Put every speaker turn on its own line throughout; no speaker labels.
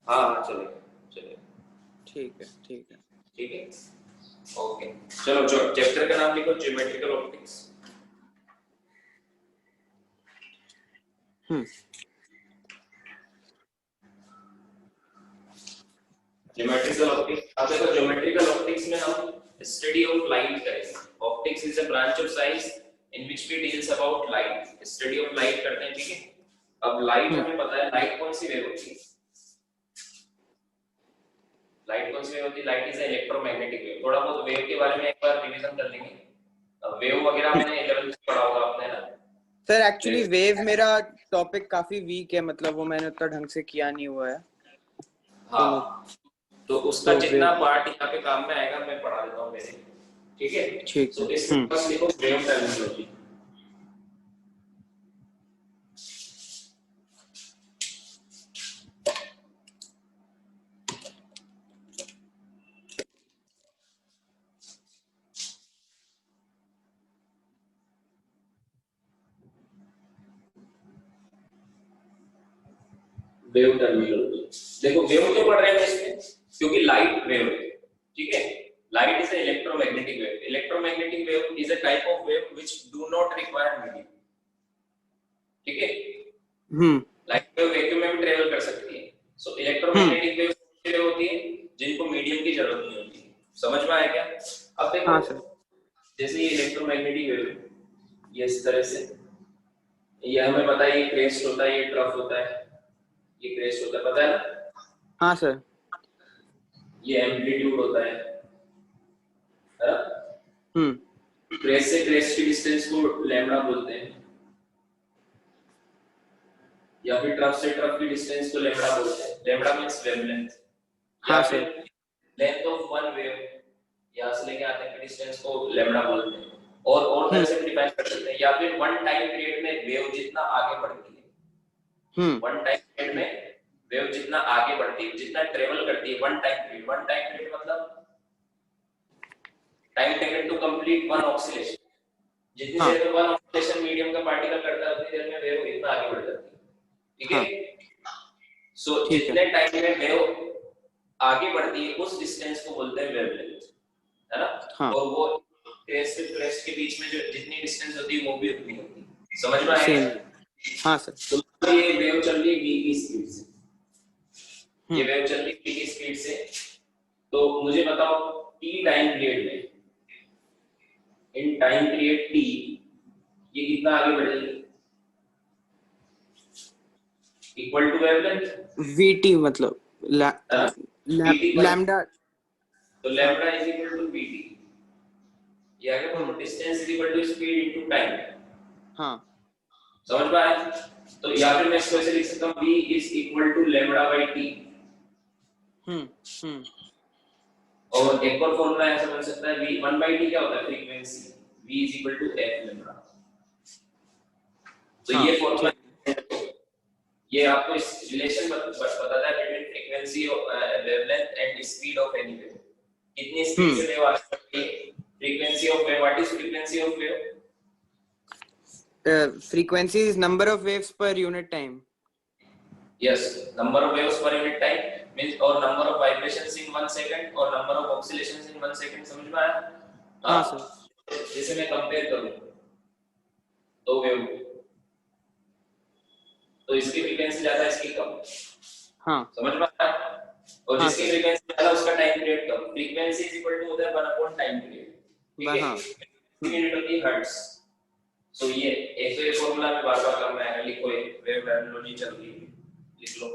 हाँ हाँ चलेगा चलेगा।
ठीक है ठीक है
ठीक है ओके। चलो चैप्टर का नाम लिखो ज्योमेट्रिकल ऑप्टिक्स। Geometrical optics. अब देखो ज्योमेट्रिकल ऑप्टिक्स में हम स्टडी ऑफ लाइट करेंगे। Optics is a branch of science in which we deals about light. Study of light करते हैं ठीक है। अब लाइट हमें पता है लाइट कौन सी वेव होती है। लाइट कौन सी वेव होती है? Light is electromagnetic wave. थोड़ा बहुत वेव के बारे में एक बार रिवीजन कर लेंगे। वेव वगैरह आपने 11th में पढ़ा होगा आपने ना।
सर एक्चुअली वेव मेरा टॉपिक काफी वीक है, मतलब वो मैंने उतना ढंग से किया नहीं हुआ है।
हाँ तो उसका जितना पार्ट यहाँ पे काम में आएगा मैं पढ़ा देता हूँ मेरे। ठीक है
ठीक
तो
है।
इसमें बस लिखो वेव टर्मिनोलॉजी। Wave terminology. देखो वेव क्यों पढ़ रहे हैं इसमें? क्योंकि लाइट वेव है ठीक है। Light is electromagnetic wave. Electromagnetic wave is a type of wave which do not require medium. ठीक है लाइट वेव वैक्यूम में भी ट्रेवल कर सकती है। सो इलेक्ट्रोमैग्नेटिक वेव होती है जिनको मीडियम की जरूरत नहीं होती। समझ में आया क्या? अब देखो
हाँ सर।
जैसे ये इलेक्ट्रोमैग्नेटिक वेव ये इस तरह से ये हमें पता है ये क्रेस्ट होता है ये ट्रफ होता है। ये क्रेस्ट होता है पता है ना?
हाँ सर।
ये एम्पलीट्यूड होता है ना? क्रेस्ट से क्रेस्ट की डिस्टेंस को लैम्बडा बोलते हैं या फिर ट्रफ से ट्रफ की डिस्टेंस को लैम्बडा बोलते हैं। लैम्बडा मींस वेवलेंथ या फिर लेंथ ऑफ वन वेव यहां से लेके आने की डिस्टेंस को लैम्बडा बोलते हैं। और तरह से डिफाइन कर सकते हैं या फिर वन टाइम पीरियड में वेव जितना आगे बढ़ती है। वन टाइम पीरियड में वेव जितना आगे बढ़ती है जितना ट्रेवल करती है one time period. One time period मतलब time taken to complete one oscillation. जितनी देर में वन ऑक्सीलेशन मीडियम का पार्टिकल करता है उतनी देर में वेव इतना आगे बढ़ जाती है। ठीक है सो जितने टाइम में वेव आगे बढ़ती है उस डिस्टेंस को बोलते हैं वेवलेंथ है ना। और वो क्रेस्ट से क्रेस्ट के बीच में जो जितनी डिस्टेंस होती है वो भी उतनी होती है। समझ में आया? हाँ सर। तो ये वेव चल रही है v की स्पीड से। ये वेव चल रही है v की स्पीड से। तो मुझे बताओ t टाइम पीरियड में इन टाइम पीरियड t ये कितना आगे बढ़ेगी? इक्वल टू वेवलेंथ vt मतलब लैम्डा। तो lambda is equal to vt। ये आगे बोलो distance is equal to speed into time. हाँ समझ में आया? तो या फिर मैं इसको ऐसे लिख सकता हूं v is equal to lambda by t। और एक और फॉर्मूला ऐसा बन सकता है v 1 by t क्या होता है? Frequency v is equal to f lambda. तो ये फॉर्मूला ये आपको इस रिलेशन बताता है between frequency of wavelength and speed of any wave. कितनी स्पीड से वेव आ सकती है? Frequency of wave. What is frequency of wave?
Frequency is number of waves per unit time.
Yes, number of waves per unit time means or number of vibrations in 1 second or number of oscillations in 1 second। समझ में आया? हाँ sir. जैसे मैं compare करूं दो wave तो इसकी फ्रीक्वेंसी ज्यादा इसकी कम। हाँ समझ में आया? और जिसकी फ्रीक्वेंसी ज्यादा उसका टाइम पीरियड कम। फ्रीक्वेंसी इज इक्वल टू उधर 1 टाइम पीरियड। ठीक है यूनिट होती है हर्ट्ज। सो ये एक तो ये फार्मूला में बार-बार करना है। लिखो ये वेव टर्मिनोलॉजी चल रही है लिख लो।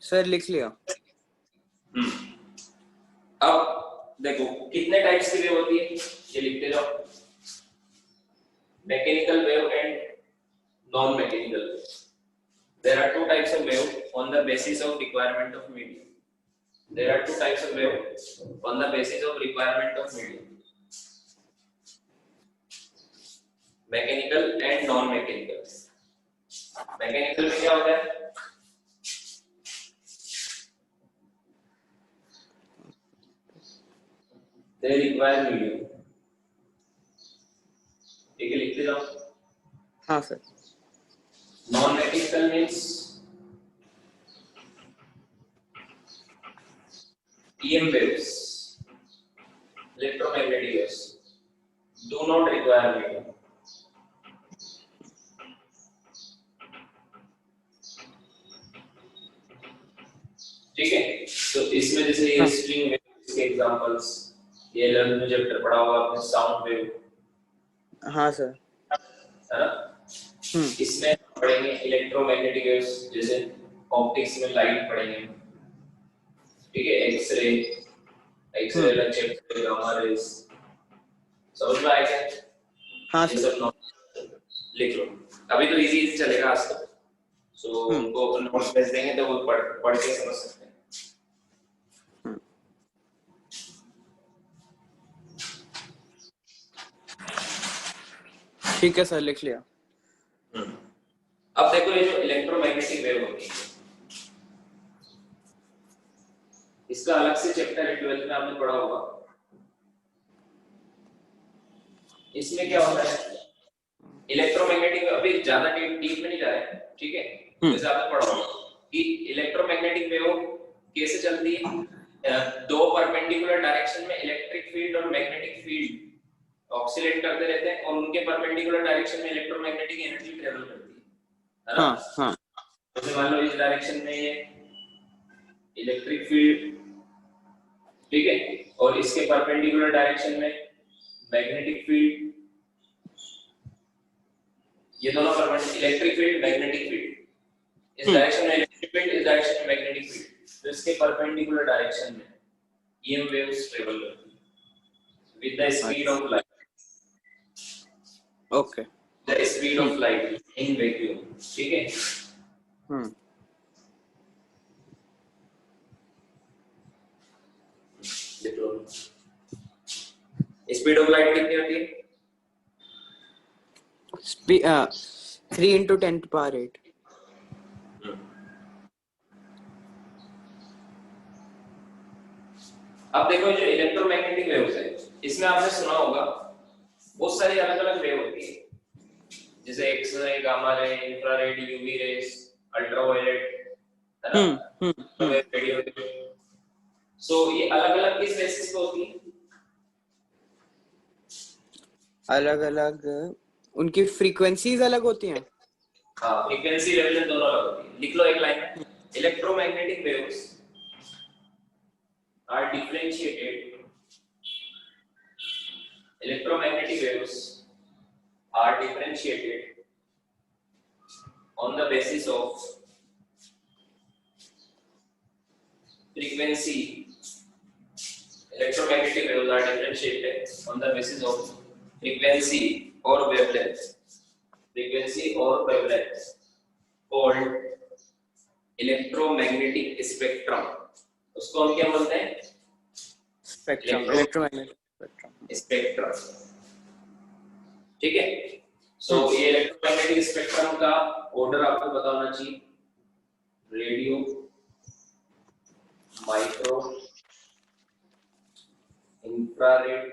सर लिख लिया। अब देखो कितने टाइप्स की वेव होती है ये लिखते जाओ। Mechanical wave and non mechanical wave. There are two types of wave on the basis of requirement of medium. There are two types of wave on the basis of requirement of medium. Mechanical and non-mechanical. Mechanical में क्या होता है? They require medium. ठीक है लिखते जाओ। हाँ sir. Non mechanical means EM waves, electromagnetic waves do not require medium. ठीक है, तो इसमें जैसे ये स्ट्रिंग वेव्स के एग्जांपल्स, ये 11th में चैप्टर पढ़ा होगा आपने साउंड वेव।
हाँ सर।
है ना? इसमें पढ़ेंगे इलेक्ट्रोमैग्नेटिक वेव्स, जैसे ऑप्टिक्स में लाइट पढ़ेंगे, ठीक है, एक्सरे, एक्सरे लक्षण, गामा रेज, समझ में आया क्या?
हाँ
ये
सर।
सब नोट लिख लो, अभी तो इजी इजी चलेगा आज तक, सो उनको नोट्स भेज देंगे तो वो पढ़ के समझ सकते हैं।
ठीक है सर, लिख लिया।
अब देखो ये जो इलेक्ट्रोमैग्नेटिक वेव होती है, इसका अलग से चैप्टर है 12th में आपने पढ़ा होगा। इसमें क्या होता है, इलेक्ट्रोमैग्नेटिक, अभी ज्यादा डीप में नहीं जा रहे हैं, ठीक है, जैसे आपने पढ़ा होगा कि इलेक्ट्रोमैग्नेटिक वेव कैसे चलती है, दो परपेंडिकुलर डायरेक्शन में इलेक्ट्रिक फील्ड और मैग्नेटिक फील्ड ऑक्सिलेट करते रहते हैं और उनके परपेंडिकुलर डायरेक्शन में इलेक्ट्रोमैग्नेटिक एनर्जी ट्रेवल करती है ना?
हाँ।
जैसे मान लो इस डायरेक्शन में ये इलेक्ट्रिक फील्ड, ठीक है, और इसके परपेंडिकुलर डायरेक्शन में मैग्नेटिक फील्ड, ये दोनों perpendicular, electric field magnetic field, इस डायरेक्शन में इलेक्ट्रिक फील्ड, इस डायरेक्शन में मैग्नेटिक फील्ड, तो इसके परपेंडिकुलर डायरेक्शन में EM वेव्स ट्रेवल करती है with the speed of light.
Okay.
The speed of light in vacuum, ठीक है। देखो स्पीड ऑफ लाइट कितनी होती है?
3 into 10 to power 8।
अब देखो जो इलेक्ट्रोमैग्नेटिक वेव्स है, इसमें आपने सुना होगा बहुत सारी अलग अलग वेव होती है, जैसे X-ray, gamma ray, infrared, UV rays, ultraviolet, है ना, रेडियो। सो ये अलग अलग किस बेसिस पे होती है?
अलग अलग उनकी फ्रीक्वेंसीज अलग होती हैं।
हाँ, फ्रीक्वेंसी वेवलेंथ दोनों अलग होती है। लिख लो एक लाइन में, electromagnetic waves are differentiated, electromagnetic waves are differentiated on the basis of frequency. Electromagnetic waves are differentiated on the basis of frequency or wavelength, frequency or wavelength called electromagnetic spectrum. उसको हम क्या बोलते हैं?
Spectrum, electromagnetic spectrum.
Spectrum, ठीक है। सो ये electromagnetic spectrum का order आपको पता होना चाहिए, रेडियो, माइक्रो, इंफ्रारेड,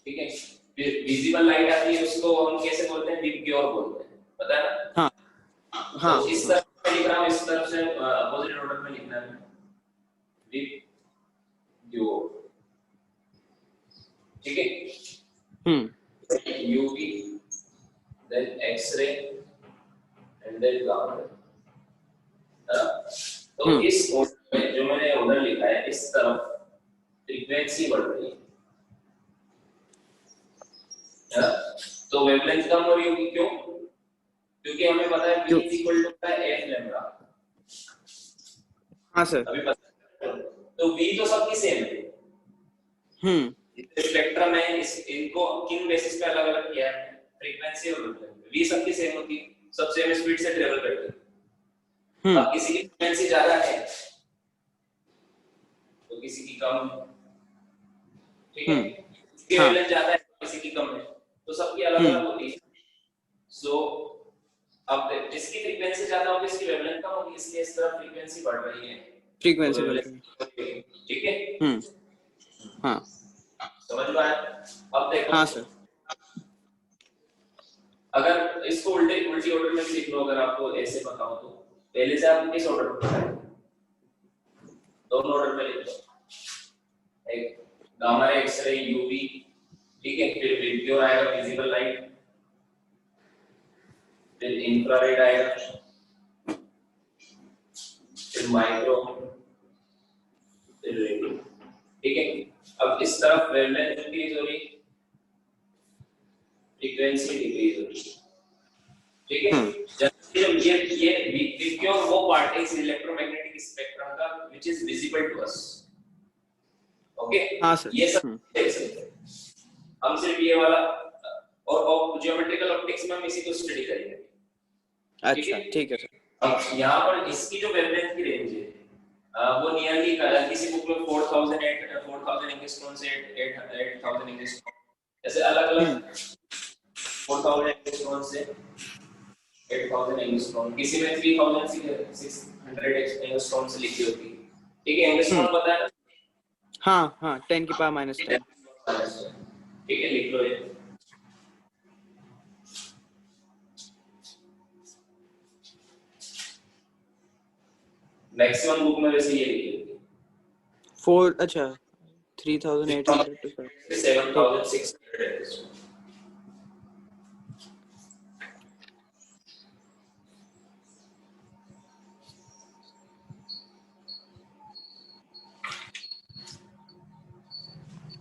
ठीक है। फिर विजिबल लाइट आती है, उसको हम कैसे बोलते हैं? विबग्योर बोलते हैं, पता है ना? हाँ। तो इस तरफ से लिख रहा हूँ, इस तरफ से अपोजिट ऑर्डर में लिखना है, विबग्योर, ठीक है। UV, then X-ray, and then gamma। तो इस ऑर्डर में जो मैंने ऑर्डर लिखा है, इस तरफ फ्रीक्वेंसी बढ़ रही है, तो वेवलेंथ कम हो रही होगी। क्यों? क्योंकि हमें पता है V इक्वल टू है F लैम्डा।
हाँ सर।
अभी पता है, तो V तो सबकी सेम है। स्पेक्ट्रम है, इनको किन बेसिस पे अलग अलग किया है? फ्रीक्वेंसी और वेवलेंथ। V सबकी सेम होती है, सब सेम स्पीड से ट्रेवल करती है। अब किसी की फ्रीक्वेंसी ज्यादा है तो किसी की कम, ठीक है। किसी की वेवलेंथ ज्यादा है, किसी की कम है, तो सबकी अलग अलग होती है। सो अब जिसकी फ्रीक्वेंसी ज्यादा होगी उसकी वेवलेंथ कम होगी, इसलिए इस तरफ फ्रीक्वेंसी बढ़ रही है, फ्रीक्वेंसी बढ़ रही है, ठीक है। हाँ, समझ में आया? अब देखो, हाँ सर, अगर इसको उल्टी ऑर्डर में लिख लो, अगर आपको ऐसे बताऊं तो पहले से आप किस ऑर्डर में बताएं, दोनों ऑर्डर में लिख लो। एक गामा रे, एक्सरे, यूवी, ठीक है, फिर विजिबल आएगा, विजिबल लाइट, फिर इंफ्रारेड आएगा, फिर माइक्रो, फिर रेडियो, ठीक है। अब इस तरफ वेवलेंथ इंक्रीज हो रही, फ्रीक्वेंसी डिक्रीज हो रही, ठीक है। जब ये क्यों वो पार्ट इज इलेक्ट्रोमैग्नेटिक स्पेक्ट्रम का which is visible to us, okay.
हाँ सर।
ये सब देख सकते हैं हम, सिर्फ ये वाला और ज्योमेट्रिकल ऑप्टिक्स में हम इसी को स्टडी करेंगे।
अच्छा ठीक है सर।
अब यहाँ पर इसकी जो वेवलेंथ की रेंज है वो नियरली किसी बुक में 4000 एंगस्ट्रॉम से 8000 एंगस्ट्रॉम, ऐसे अलग-अलग 4000 एंगस्ट्रॉम से 8000 एंगस्ट्रॉम, किसी में 3600 एंगस्ट्रॉम से लिखी होती है, ठीक है। एंगस्ट्रॉम पता है?
हाँ 10 की पावर -10,
ठीक है, लिख लो ये। मैक्सिमम बुक में वैसे ये लिखी होती है
4, अच्छा 3800 to
7600।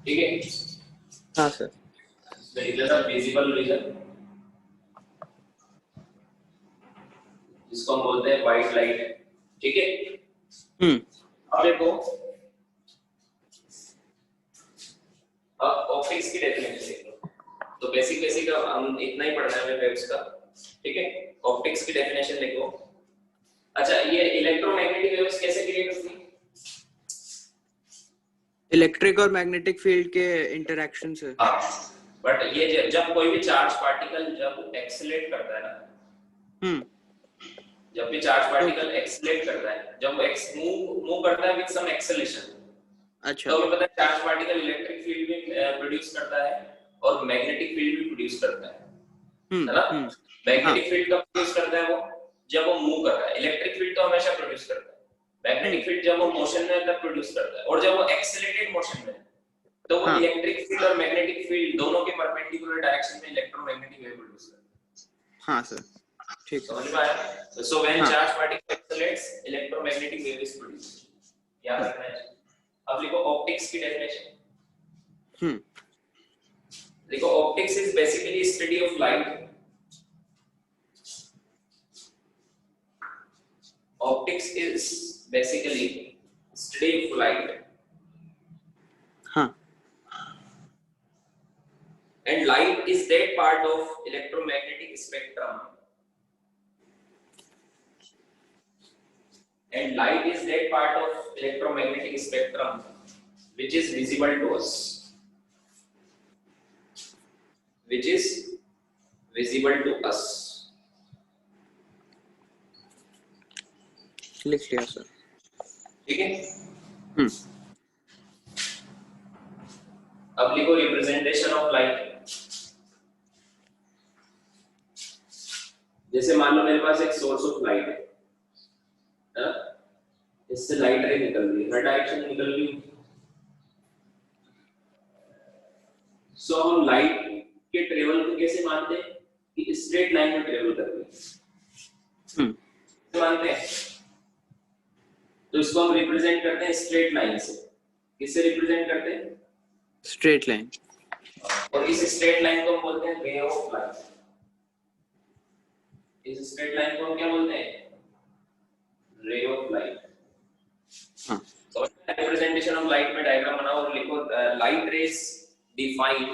ठीक है।
हाँ सर।
विजिबल विजन, जिसको हम बोलते हैं व्हाइट लाइट, ठीक है। अब देखो, अब ऑप्टिक्स की डेफिनेशन देख लो। तो बेसिक हम इतना ही पढ़ना है वेव्स का, ठीक है। ऑप्टिक्स की डेफिनेशन देखो। अच्छा, ये इलेक्ट्रोमैग्नेटिक वेव्स कैसे क्रिएट होती है?
इलेक्ट्रिक और मैग्नेटिक फील्ड के इंटरेक्शन से।
हाँ, बट ये जब कोई भी चार्ज पार्टिकल जब एक्सेलरेट करता है ना, जब भी चार्ज पार्टिकल एक्सेलरेट करता है, जब वो मूव करता है विद सम एक्सेलरेशन,
अच्छा,
तो हमें पता है चार्ज पार्टिकल इलेक्ट्रिक फील्ड भी प्रोड्यूस करता है और मैग्नेटिक फील्ड भी प्रोड्यूस करता है ना। मैग्नेटिक फील्ड कब प्रोड्यूस करता है? वो जब वो मूव कर रहा है। इलेक्ट्रिक फील्ड तो हमेशा प्रोड्यूस करता है। मैग्नेटिक फील्ड जब वो मोशन में है तब प्रोड्यूस करता है, और जब वो एक्सेलरेटेड मोशन में है तो वो इलेक्ट्रिक फील्ड और मैग्नेटिक फील्ड दोनों के परपेंडिकुलर डायरेक्शन में इलेक्ट्रोमैग्नेटिक वेव प्रोड्यूस करता है।
हाँ सर, ठीक है।
समझ में आया? So when charge particle accelerates, electromagnetic wave is produced. याद रखना है। अब लिखो ऑप्टिक्स की डेफिनेशन। देखो, optics is basically study of light. Optics is basically study of light. And light is that part of electromagnetic spectrum. And light is that part of electromagnetic spectrum which is visible to us. Which is visible to us.
लिख लिया sir.
ठीक है। अब लिखो representation of light. जैसे मान लो मेरे पास एक सोर्स ऑफ लाइट है, इससे लाइट रे निकल रही है, हर डायरेक्शन में निकल रही है। सो हम लाइट के ट्रेवल को कैसे मानते हैं? कि स्ट्रेट लाइन में ट्रेवल कर रही है, मानते हैं। तो इसको हम रिप्रेजेंट करते हैं स्ट्रेट लाइन से। किससे रिप्रेजेंट करते हैं?
Straight line.
और इस स्ट्रेट लाइन को हम बोलते हैं रे ऑफ लाइट। इस स्ट्रेट लाइन को हम क्या बोलते हैं? Ray of light. तो रिप्रेजेंटेशन ऑफ लाइट में डायग्राम बनाओ और लिखो लाइट रेज डिफाइन।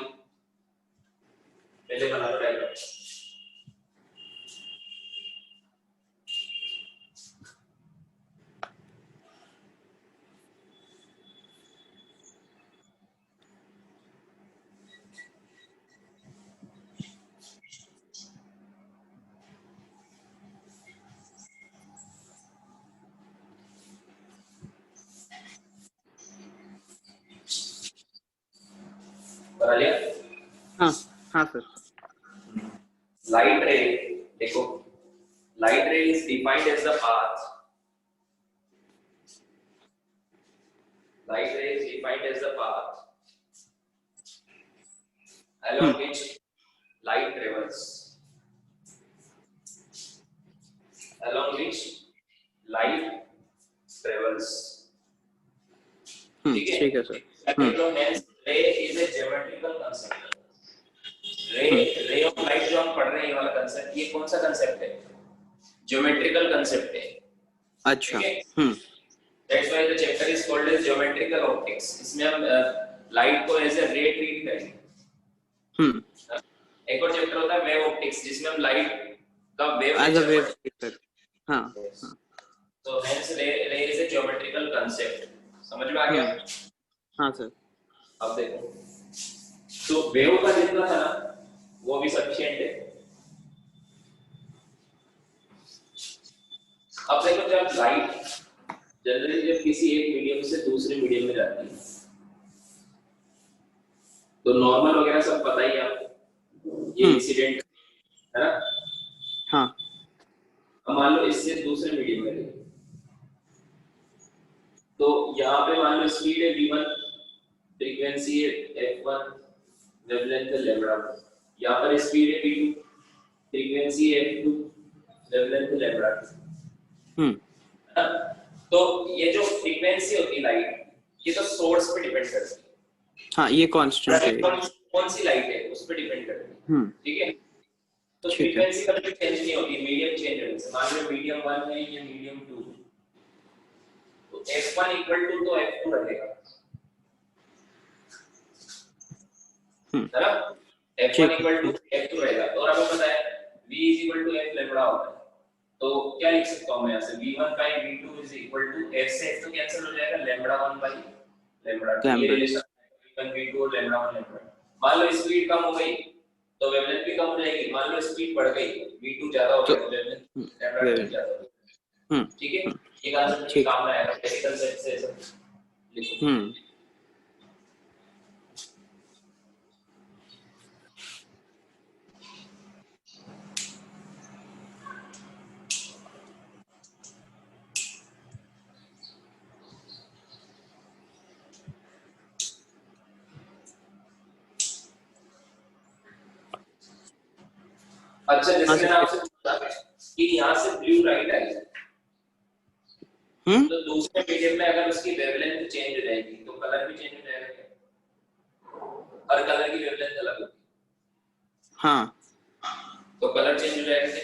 पहले बना लो डायग्राम। हाँ
सर।
light ray, देखो, light ray is defined as the path. Light ray is defined as the path along which light travels. Along which light travels.
ठीक है sir.
Hence, ray is a geometrical concept. ray of light जो हम पढ़ रहे हैं ये वाला concept, ये कौन सा concept है? Geometrical concept है.
अच्छा.
That's why the chapter is called as geometrical optics. इसमें हम light को as a ray treat करेंगे. एक और चैप्टर होता है वेव ऑप्टिक्स जिसमें हम लाइट का wave
as a wave treat. हाँ.
तो हेंस रे इज अ ज्योमेट्रिकल कांसेप्ट. समझ में आ गया?
हाँ सर.
अब देखो, तो वेव का जितना था ना वो भी सफिशिएंट है. अब देखो, जब लाइट जनरली जब किसी एक मीडियम से दूसरे मीडियम में जाती है तो नॉर्मल वगैरह सब पता ही है आपको, ये इंसिडेंट है ना.
हाँ.
अब मान लो इससे दूसरे मीडियम में गई तो यहाँ पे मान लो स्पीड है v1, फ्रीक्वेंसी है f1, वेवलेंथ है λ1. यहाँ पर स्पीड है v2, फ्रीक्वेंसी है f2, वेवलेंथ है λ2. तो ये जो फ्रीक्वेंसी होती है लाइट, ये तो सोर्स पे डिपेंड करती है.
हाँ, ये कांस्टेंट है.
कौन सी लाइट है उस पे डिपेंड करती है. ठीक है. तो फ्रीक्वेंसी कभी चेंज नहीं होती, मीडियम चेंज होने से. मान लो मीडियम 1 है या मीडियम 2, तो f1 इक्वल टू तो f2 रहेगा, है ना. f1 इक्वल टू f2 रहेगा. और हमें पता है v is equal to f lambda होता है. तो क्या लिख सकता हूं मैं यहां से, v1 by v2 is equal to f से f तो कैंसिल हो जाएगा, λ1 by λ2. ये रिलेशन v1 v2 और λ1 λ2. मान लो स्पीड कम हो गई तो वेवलेंथ भी कम हो जाएगी. मान लो स्पीड बढ़ गई, v2 ज्यादा हो गया तो वेवलेंथ λ2 ज्यादा हो जाएगी. ठीक है. ये कांसेप्ट काम में आएगा प्रैक्टिकल सेट से सब लिखो. अच्छा, जैसे मैंने आपसे पूछा कि यहाँ से ब्लू लाइट आई तो दूसरे मीडियम में अगर उसकी वेवलेंथ चेंज हो जाएगी तो कलर भी चेंज हो जाएगा क्या? हर कलर की वेवलेंथ अलग होती है. हाँ. तो कलर चेंज हो जाएगा क्या?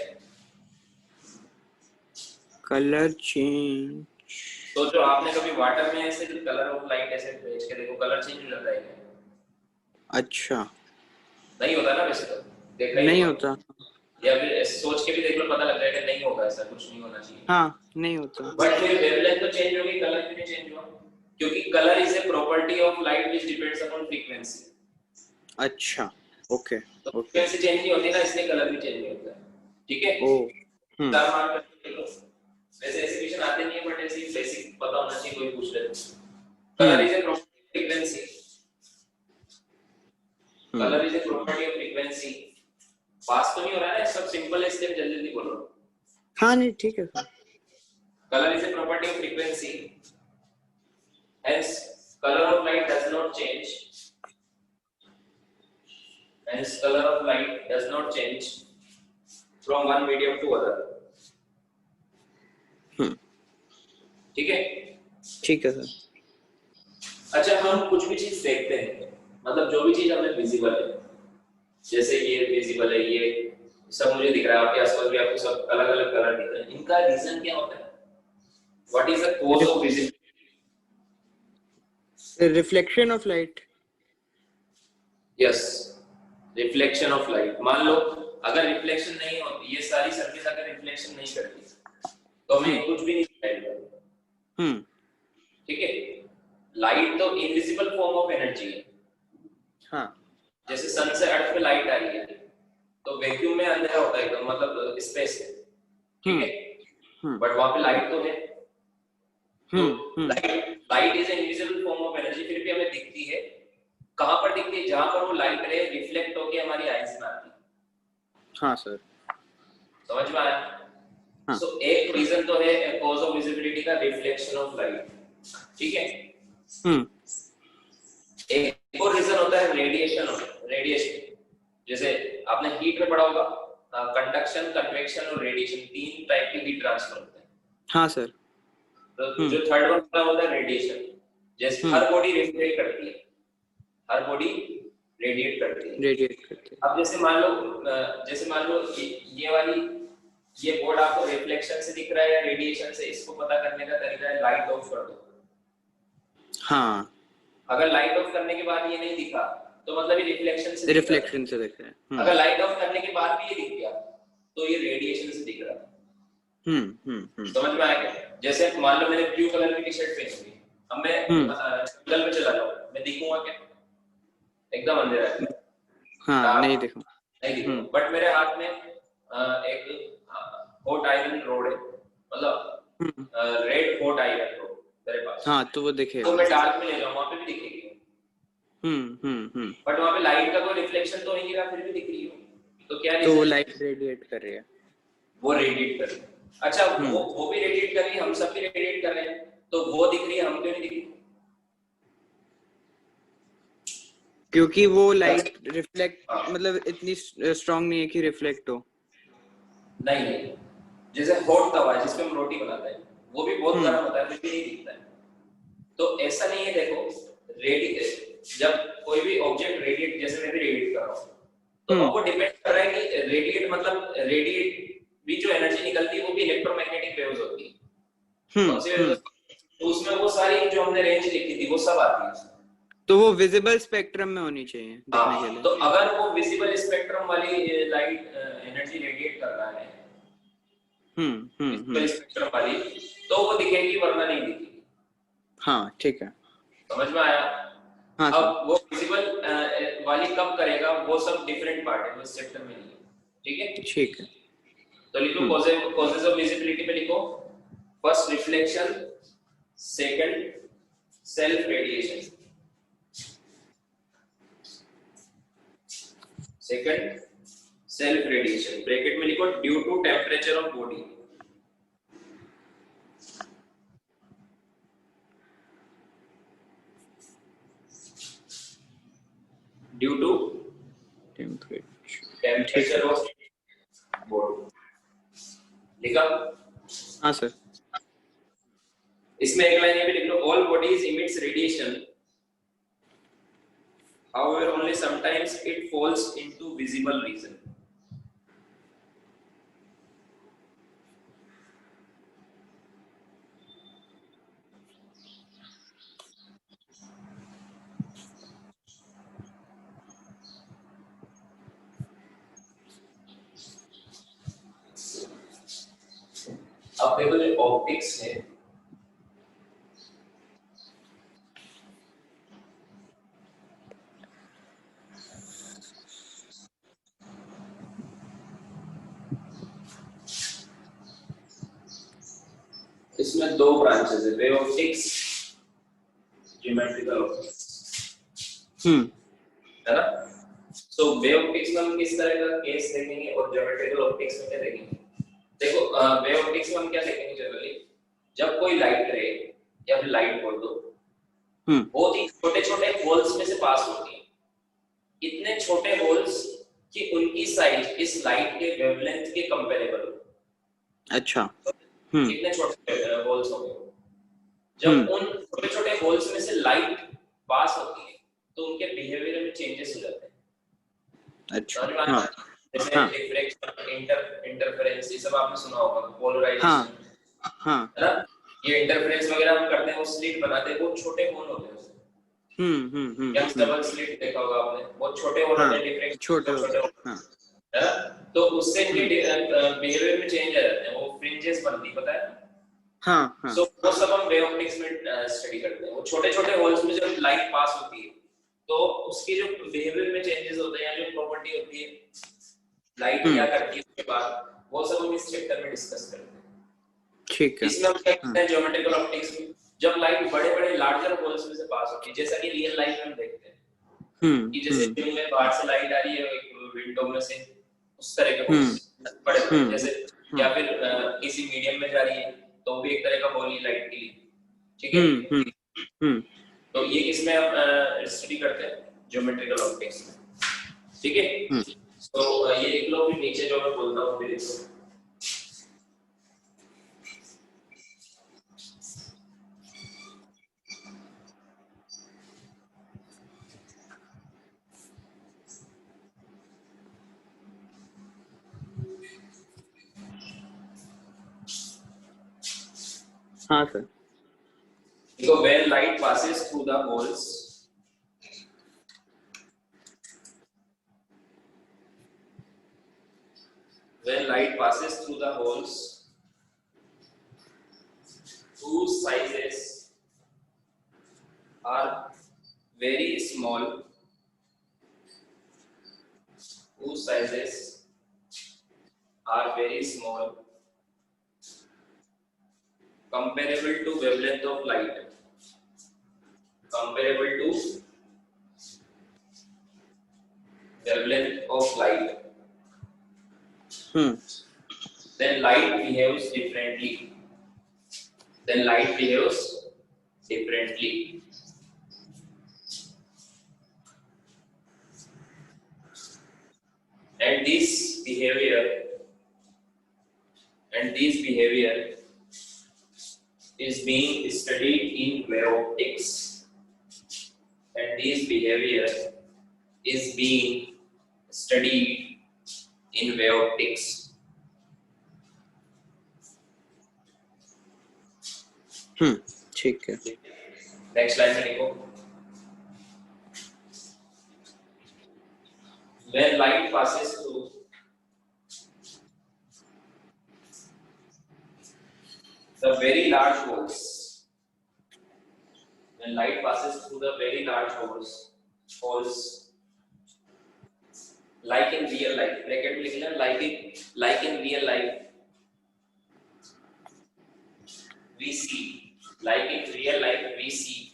Colour change. तो जो आपने कभी वाटर में ऐसे कलर ऑफ लाइट ऐसे भेज के देखो, कलर चेंज हो जाता है क्या? अच्छा. नहीं होता ना वैसे तो. देखना नहीं होता. या फिर सोच के भी देख लो, पता लग जाएगा नहीं होगा, ऐसा कुछ नहीं होना चाहिए. हाँ, नहीं होता. बट फिर वेवलेंथ तो चेंज होगी, कलर भी नहीं चेंज हुआ, क्योंकि colour is a property of light which depends upon frequency. अच्छा. ओके. फ्रीक्वेंसी चेंज नहीं होती ना, इसलिए कलर भी चेंज नहीं होता. ठीक है. ओ. मान कर देखो, वैसे एग्जीक्यूशन आते नहीं है बट ऐसे बेसिक पता होना चाहिए, कोई पूछ ले. Colour is a property of frequency. Colour is a property of frequency. Pass तो नहीं हो रहा है, सब सिंपल है, स्टेप जल्दी जल्दी बोलो. हाँ, नहीं ठीक है. Colour is a property of frequency, hence color of light does not change. Hence color of light does not change from one medium to other. ठीक है. ठीक है सर. अच्छा, हम कुछ भी चीज देखते हैं, मतलब जो भी चीज हमें विजिबल है, जैसे ये विजिबल है, ये सब मुझे दिख रहा है, आपके आसपास भी आपको सब अलग अलग कलर दिख रहे हैं. इनका रीजन क्या होता है? What is the cause of visibility?
Reflection of light. Yes,
reflection of light. मान लो अगर रिफ्लेक्शन नहीं होती, ये सारी सरफेस अगर रिफ्लेक्शन नहीं करती तो हमें कुछ भी नहीं दिखाई. ठीक है. लाइट तो इनविजिबल फॉर्म ऑफ एनर्जी है. हाँ. जैसे सन से अर्थ पे लाइट आ रही है तो वैक्यूम में अंधेरा होता है एकदम, मतलब स्पेस है. ठीक है. बट वहां पे लाइट तो है. Light is an invisible form of energy, फिर भी हमें दिखती है. कहां पर दिखती है? जहां पर वो लाइट रे रिफ्लेक्ट होके हमारी आईज में आती है.
हाँ सर।
समझ में आया?
हाँ।
सो एक रीजन तो है कॉज ऑफ विजिबिलिटी का रिफ्लेक्शन ऑफ लाइट, ठीक है। एक और रीजन होता है रेडिएशन। रेडिएशन जैसे आपने हीट में पढ़ा होगा, कंडक्शन, कन्वेक्शन और रेडिएशन, तीन टाइप के हीट ट्रांसफर होते हैं।
हाँ सर।
तो जो थर्ड वन होता है रेडिएशन। जैसे हर बॉडी रेडिएट करती है, हर बॉडी रेडिएट करती है।
रेडिएट करती है।
अब जैसे मान लो ये वाली ये बोर्ड आपको रिफ्लेक्शन से दिख रहा है या रेडिएशन से, इसको पता करने का तरीका है लाइट ऑफ कर दो।
हाँ।
अगर लाइट ऑफ करने के बाद ये नहीं दिखा तो मतलब ये रिफ्लेक्शन से
दिख रहा है।
अगर लाइट ऑफ करने के बाद भी ये दिख गया तो ये रेडिएशन से दिख रहा है। समझ में आया क्या? जैसे मान लो मैंने ब्लू कलर की टी शर्ट पहनी हुई, अब मैं जंगल में चला जाऊं, मैं दिखूंगा क्या? एकदम अंधेरा है।
हाँ, नहीं दिखूं।
बट मेरे हाथ में एक हॉट आयरन रोड है, मतलब रेड हॉट आयरन रोड मेरे पास।
हाँ, तो वो दिखेगा।
तो मैं डार्क में ले जाऊं, वहां पे भी दिखेगी। बट वहां पे लाइट का कोई रिफ्लेक्शन तो नहीं गिरा, फिर भी दिख रही है। तो क्या
तो वो लाइट रेडिएट कर रही है।
वो रेडिएट कर रही है। अच्छा, वो भी रेडिएट कर रही है, हम सब भी रेडिएट कर रहे हैं, तो वो दिख रही है, हम क्यों नहीं दिख रही?
क्योंकि वो लाइट रिफ्लेक्ट मतलब इतनी स्ट्रांग नहीं है कि रिफ्लेक्ट हो।
नहीं, जैसे हॉट तवा है जिसपे हम रोटी बनाते हैं, वो भी बहुत गर्म होता है, फिर भी नहीं दिखता है। तो ऐसा नहीं है, देखो जब कोई भी ऑब्जेक्ट रेडिएट, जैसे मैं भी रेडिएट कर रहा हूँ, तो आपको डिपेंड कर रहा है कि रेडिएट मतलब रेडिएट भी जो एनर्जी निकलती है वो भी इलेक्ट्रोमैग्नेटिक वेव्स होती है। तो उसमें वो सारी जो हमने रेंज लिखी थी वो सब आती है।
तो वो विजिबल स्पेक्ट्रम में होनी चाहिए दिखने के लिए।
तो अगर वो विजिबल स्पेक्ट्रम वाली लाइट एनर्जी रेडिएट कर रहा है, विजिबल स्पेक्ट्रम वाली, तो वो दिखेगी, वरना नहीं दिखेगी।
हाँ, ठीक है,
समझ में आया?
हाँ,
अब वो विजिबल वाली कब करेगा, वो सब डिफरेंट पार्ट है, वो इस चैप्टर में नहीं है, ठीक है?
ठीक है।
तो लिखो कॉजेज ऑफ विजिबिलिटी पे लिखो, first reflection, second self radiation, second self radiation, bracket में लिखो due to temperature of body. Due to temperature of body. लिखा?
हाँ सर।
इसमें एक लाइन ये भी लिख लो, all bodies emits radiation, however only sometimes it falls into visible region. अब देखो जो ऑप्टिक्स है, इसमें दो ब्रांचेस है, वेव ऑप्टिक्स, ज्योमेट्रिकल ऑप्टिक्स, है ना? सो वेव ऑप्टिक्स में हम किस तरह का केस देखेंगे और ज्योमेट्रिकल ऑप्टिक्स में क्या देखेंगे? देखो वेव ऑप्टिक्स में हम क्या देखेंगे जनरली, जब कोई लाइट रे या फिर लाइट बोल दो, बहुत ही छोटे छोटे होल्स में से पास होती है, इतने छोटे होल्स कि उनकी साइज इस लाइट के वेवलेंथ के कंपैरेबल हो।
अच्छा।
कितने छोटे होल्स होंगे, जब उन छोटे छोटे होल्स में से लाइट पास होती है तो उनके बिहेवियर में चेंजेस हो जाते हैं।
अच्छा। हाँ,
जैसे डिफ्रैक्शन, इंटरफेरेंस, ये सब आपने सुना होगा, पोलराइजेशन,
हाँ,
है ना? ये इंटरफेरेंस वगैरह हम करते हैं, वो स्लिट बनाते हैं, वो छोटे होल होते हैं उसमें। यंग्स डबल स्लिट देखा होगा आपने, बहुत छोटे होल होते हैं, डिफ्रैक्शन छोटे होते हैं, है ना? तो उससे बिहेवियर में चेंज आ जाते हैं, वो फ्रिंजेस बनती, पता है? हाँ। सो वो सब हम वेव ऑप्टिक्स में स्टडी करते हैं। वो छोटे छोटे होल्स में जब लाइट पास होती है तो उसकी जो बिहेवियर में चेंजेस होते हैं या जो प्रॉपर्टी होती है लाइट क्या करती है उसके बाद, वो सब हम इस चैप्टर में डिस्कस करते हैं, ठीक है? इसमें हम क्या करते हैं ज्योमेट्रिकल ऑप्टिक्स में, जब लाइट बड़े बड़े लार्जर होल्स में से पास होती है, जैसा कि रियल लाइफ में हम देखते हैं कि जैसे रूम में बाहर से लाइट आ रही है एक विंडो में से, उस तरह के होल्स बड़े बड़े, जैसे या फिर किसी मीडियम में जा रही है तो भी एक तरह का होल ही लाइट के लिए, ठीक है। तो ये किसमें आप स्टडी करते हैं, ज्योमेट्रिकल ऑप्टिक्स में, ठीक है। तो ये लिख लो, फिर नीचे जो मैं बोलता हूँ फिर इसको।
हाँ सर।
देखो, where light passes through the holes, when light passes through the holes whose sizes are very small, whose sizes are very small, comparable to wavelength of light, comparable to wavelength of light, then light behaves differently, then light behaves differently. And this behavior is being studied in wave optics, and this behavior is being studied in wave optics.
ठीक है।
Next line में देखो, when light passes through the very large holes, when light passes through the very large holes like in real life, bracket में लिखना like in real life we see, like in real life we see,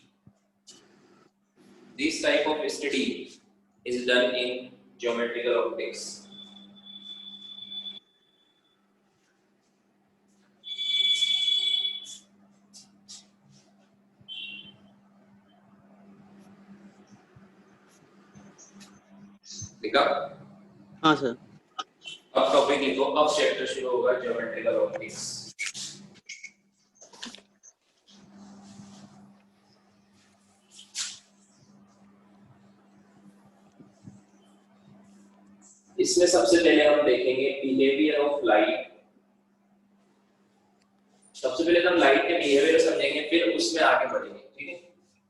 this type of study is done in geometrical optics. लिखा?
हाँ sir.
अब topic लिखो, अब chapter शुरू होगा geometrical optics. इसमें सबसे पहले हम देखेंगे बिहेवियर ऑफ लाइट। सबसे पहले हम लाइट के बिहेवियर समझेंगे, फिर उसमें आगे बढ़ेंगे, ठीक है।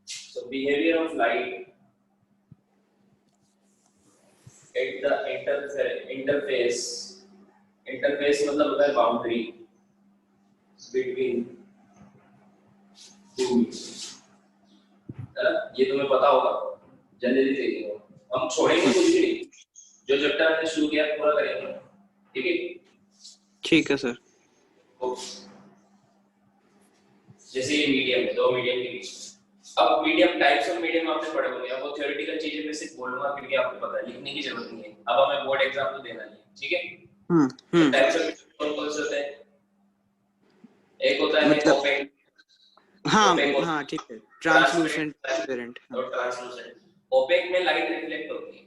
So behaviour of light at the interface, interface मतलब होता है बाउंड्री बिटवीन टू, ये तुम्हें पता होगा, जनरली देखेंगे, हम छोड़ेंगे कुछ भी नहीं, जो चैप्टर हमने शुरू किया पूरा करेंगे, ठीक है।
ठीक है सर।
जैसे ये मीडियम है, दो मीडियम के बीच, अब मीडियम, टाइप्स ऑफ मीडियम आपने पढ़े होंगे, अब वो थ्योरेटिकल चीजें मैं सिर्फ बोलूंगा क्योंकि आपको पता है, लिखने की जरूरत नहीं है, अब हमें बोर्ड एग्जाम तो देना नहीं है, ठीक है। टाइप्स ऑफ मीडियम कौन कौन से होते हैं? एक होता है
मतलब
ओपेक,
हाँ ठीक है, ट्रांसलूसेंट, ट्रांसपेरेंट
और ट्रांसलूसेंट। ओपेक में लाइट रिफ्लेक्ट होती है,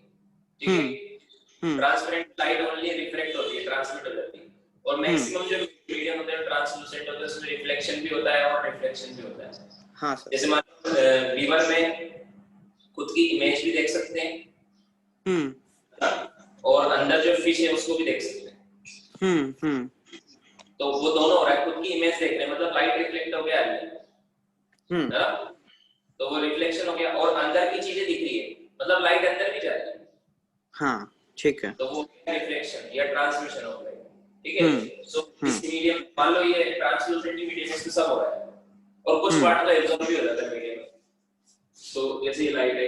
ठीक है। ट्रांसपेरेंट लाइट ओनली रिफ्लेक्ट होती है, ट्रांसमिट हो जाती है, और मैक्सिमम जो मीडियम होते हैं ट्रांसलूसेंट होते हैं, उसमें रिफ्लेक्शन भी होता है और रिफ्लेक्शन भी होता है। हाँ सर। जैसे मान लो रिवर में खुद की इमेज भी देख सकते हैं, और अंदर जो फिश है उसको भी देख सकते हैं। तो वो दोनों हो रहा है, खुद की इमेज देख रहे हैं, मतलब लाइट रिफ्लेक्ट हो गया है ना, तो वो रिफ्लेक्शन हो गया, और अंदर की चीजें दिख रही है, मतलब लाइट अंदर भी जा रही है। हाँ ठीक है, तो वो रिफ्लेक्शन या ट्रांसमिशन हो गया, ठीक है। सो इस मीडियम, मान लो ये ट्रांसलूसेंट मीडियम, इसमें सब हो रहा है, और कुछ पार्ट का एब्जॉर्ब भी हो जाता है मीडियम में। तो जैसे ये लाइट है,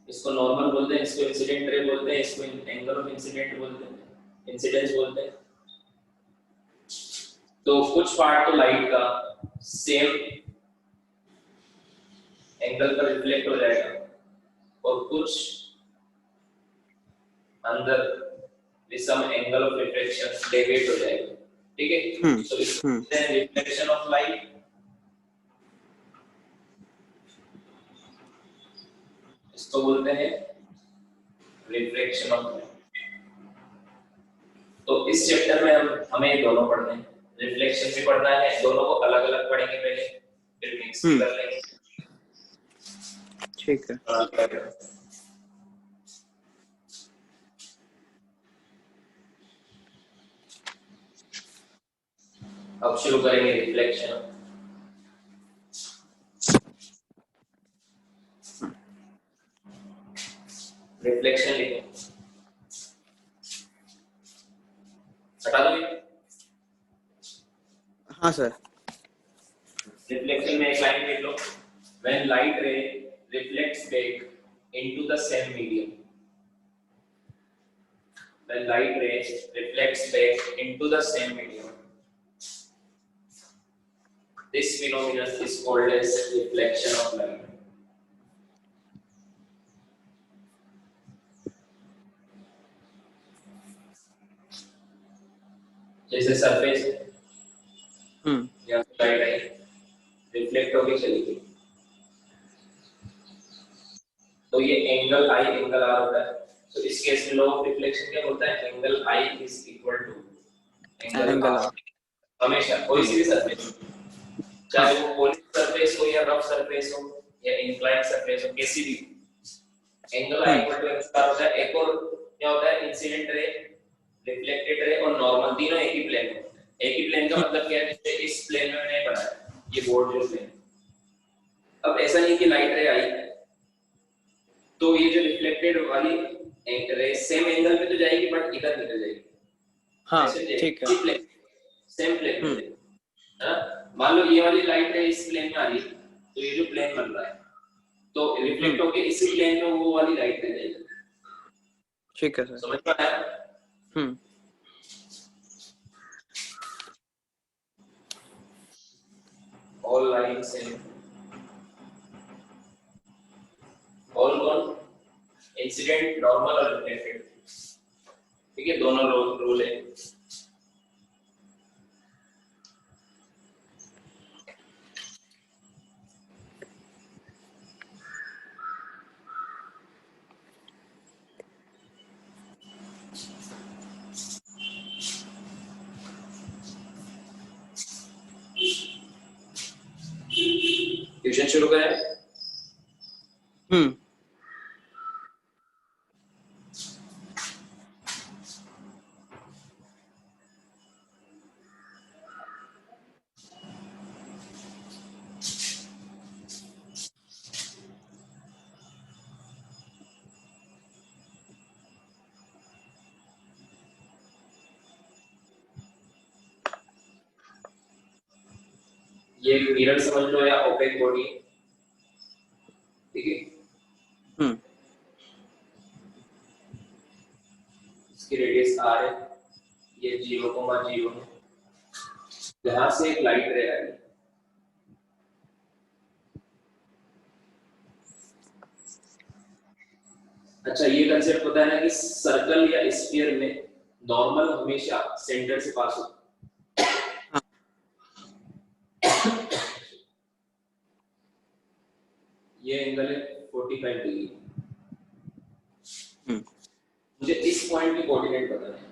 इसको नॉर्मल बोलते हैं, इसको इंसिडेंट रे बोलते हैं, इसको एंगल ऑफ इंसिडेंट बोलते हैं, इंसिडेंस बोलते हैं। तो कुछ पार्ट तो लाइट का सेम एंगल पर रिफ्लेक्ट हो जाएगा, और कुछ अंदर with some angle of reflection deviate हो जाएगा, ठीक है। तो इसको बोलते हैं रिफ्लेक्शन ऑफ लाइट। इसको बोलते हैं रिफ्लेक्शन ऑफ लाइट। तो इस चैप्टर में हमें ये दोनों पढ़ने हैं, रिफ्लेक्शन भी पढ़ना है, दोनों को अलग अलग पढ़ेंगे पहले, फिर मिक्स भी कर लेंगे,
ठीक है।
अब शुरू करेंगे रिफ्लेक्शन। रिफ्लेक्शन लिखो, हटा दो।
हाँ सर।
रिफ्लेक्शन में एक लाइन लिख लो, when light ray reflects back into the same medium, when light ray reflects back into the same medium, this phenomenon is called as reflection of light. जैसे surface या light I reflect होके चली गई, तो ये angle आई angle R होता है। तो इस केस में लॉ ऑफ रिफ्लेक्शन क्या बोलता है, angle I is equal to angle R. हमेशा कोई सी भी सरफेस, चाहे वो पॉलिश सरफेस हो या रफ सरफेस हो या इंक्लाइंड सरफेस हो, कैसी भी, angle I equal to angle R होता है। एक और क्या होता है, इंसिडेंट रे, रिफ्लेक्टेड रे और नॉर्मल, तीनों एक ही प्लेन में होते हैं। एक ही प्लेन का मतलब क्या है, जैसे इस प्लेन में मैंने बनाया ये बोर्ड जो प्लेन, अब ऐसा नहीं कि लाइट रे आई तो ये जो रिफ्लेक्टेड वाली रे सेम एंगल पे तो जाएगी बट इधर निकल जाएगी।
हाँ ठीक है,
सेम प्लेन में। हां, मान लो ये वाली लाइट रे इस प्लेन में आ रही है, तो ये जो प्लेन बन रहा है तो रिफ्लेक्ट होके इसी प्लेन में वो वाली लाइट रे जाएगी।
ठीक है सर,
समझ में आया? all lines in all कौन, इंसिडेंट, नॉर्मल और रिफ्लेक्टेड, ठीक है, दोनों रूल है। ट्यूशन शुरू करें? ये मिरर समझ लो या ओपेक बॉडी, ठीक है। इसकी रेडियस r है, ये 0,0 है, यहां से एक लाइट रे आई, अच्छा ये कंसेप्ट पता है ना कि सर्कल या स्फीयर में नॉर्मल हमेशा सेंटर से पास होता है। ये एंगल है 45 डिग्री, मुझे इस पॉइंट की कोऑर्डिनेट बताना है,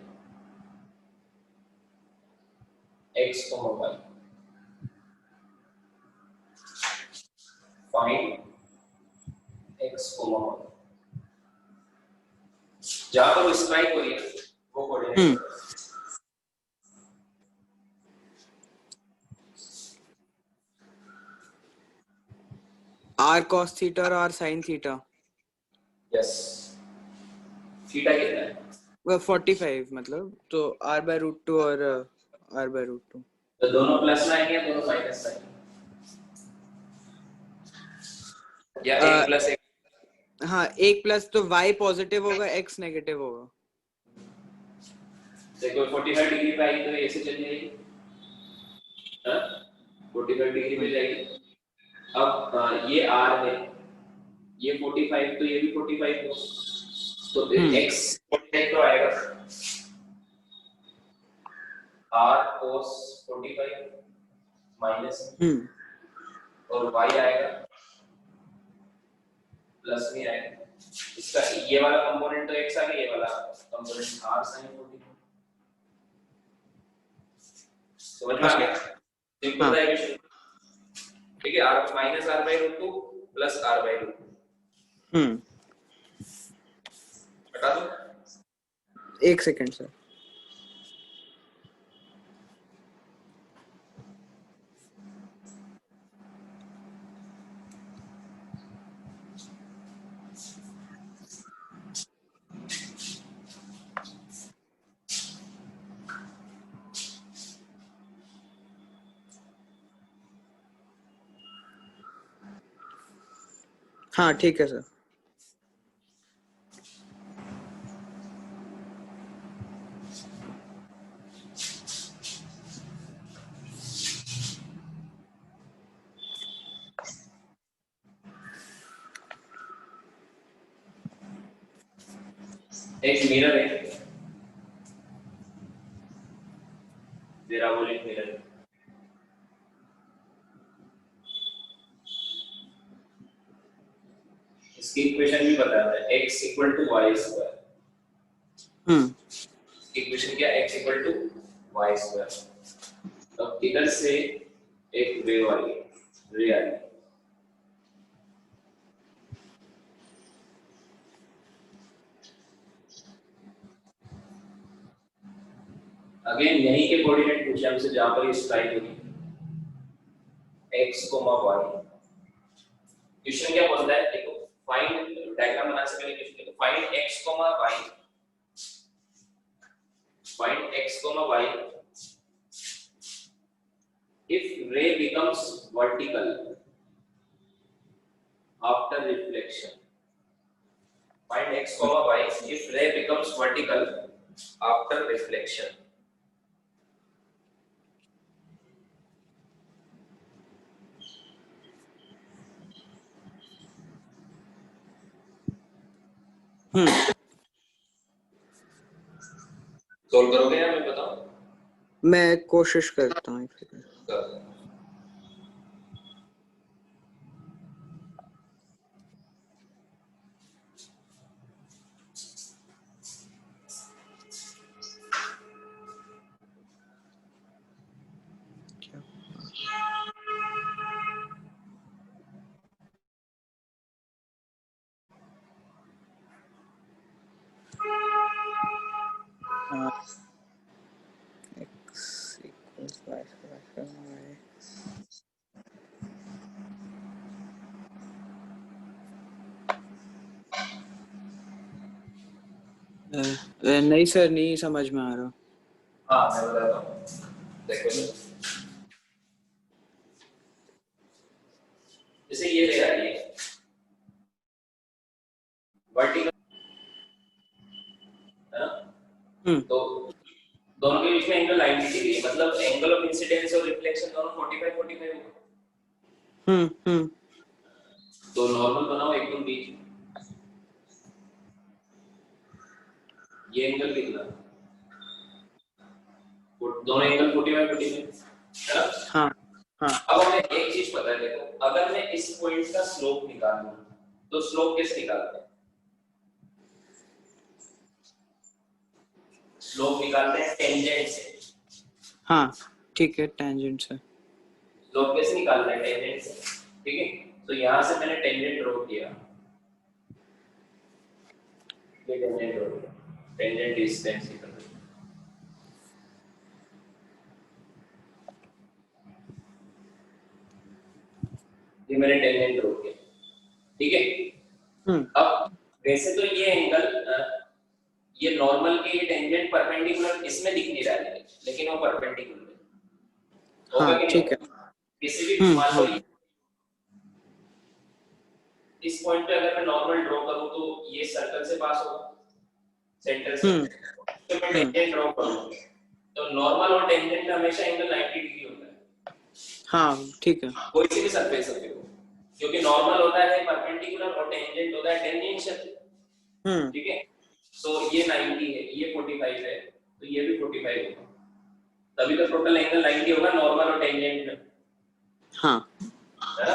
x, y, find x, y, जहां पर स्ट्राइक हो रही है वो कोऑर्डिनेट।
r cos थीटा और r sin theta.
Yes, theta कितना है?
वो 45 मतलब, तो r/√2 और r/√2,
तो दोनों प्लस में आएंगे, दोनों माइनस आएंगे, या एक प्लस एक।
हाँ, एक प्लस तो y पॉजिटिव होगा, x नेगेटिव होगा।
देखो 45 डिग्री पे आई तो ये ऐसे चल जाएगी, हाँ 45 डिग्री पे जाएगी। अब ये r है, ये 45 तो ये भी 45 हो, तो x कोऑर्डिनेट तो आएगा r cos 45 माइनस और y आएगा प्लस में आएगा। इसका ये वाला कंपोनेंट तो x आ गया, ये वाला कंपोनेंट r sin 45। समझ में आ गया? सिंपल सा इक्वेशन। ठीक है, r minus r by root 2 plus r by root 2। हटा दो।
एक सेकंड सर। हाँ ठीक है सर।
एक मिरर है, पैराबोलिक मिरर। इसकी इक्वेशन भी बता रहा है x equal to Y square. Equation क्या x equal to Y square. अब इधर से एक वेव आई, रे आई, अगेन यहीं के कोऑर्डिनेट पूछे हमसे जहां पर ये स्ट्राइक होगी x, y। क्वेश्चन क्या बोलता है देखो, फाइंड, डायग्राम बनाने से पहले क्वेश्चन देखो, find x, y, find x, y if ray becomes vertical after reflection। find x, y if ray becomes vertical after reflection। Solve करोगे या मैं बताऊं?
मैं कोशिश करता हूँ। x equals y square नहीं सर, नहीं समझ में आ रहा।
हाँ मैं बताता हूँ, देखो जैसे ये ले रहा है, ये वर्टिकल है ना, तो दोनों के बीच में एंगल 90 डिग्री है, मतलब एंगल ऑफ इंसिडेंस और रिफ्लेक्शन दोनों 45 होगा। तो नॉर्मल बनाओ एकदम बीच में, ये एंगल कितना, दोनों एंगल 45 है ना।
हाँ हाँ।
अब हमें एक चीज पता है, देखो अगर मैं इस पॉइंट का स्लोप निकालूं तो स्लोप कैसे निकालते हैं? स्लोप निकालते हैं टेंजेंट से। हाँ
ठीक है, टेंजेंट से।
स्लोप कैसे निकालते हैं? टेंजेंट से। ठीक है, तो यहां से मैंने टेंजेंट ड्रॉ किया, ये टेंजेंट ड्रॉ किया, टेंजेंट डिस्टेंस की तरह। ये मैंने टेंजेंट ड्रॉ किया, ठीक है। अब वैसे तो ये एंगल, ये नॉर्मल के, ये टेंजेंट परपेंडिकुलर इसमें दिख नहीं रहा है, लेकिन वो परपेंडिकुलर है।
हाँ ठीक है।
किसी भी मान लो इस पॉइंट पे अगर मैं नॉर्मल ड्रॉ करूं तो ये सर्कल से पास होगा, सेंटर से। तो मैं टेंजेंट ड्रॉ करूं तो नॉर्मल और टेंजेंट में हमेशा एंगल 90 डिग्री होता है।
हाँ ठीक है,
कोई सी भी सरफेस पे हो, क्योंकि नॉर्मल होता है परपेंडिकुलर और टेंजेंट होता है टेंजेंशियल। ठीक है, सो ये 90 है, ये 45 है, तो ये भी 45 होगा, तभी तो टोटल एंगल 90 होगा नॉर्मल और टेंजेंट में।
हाँ
है ना?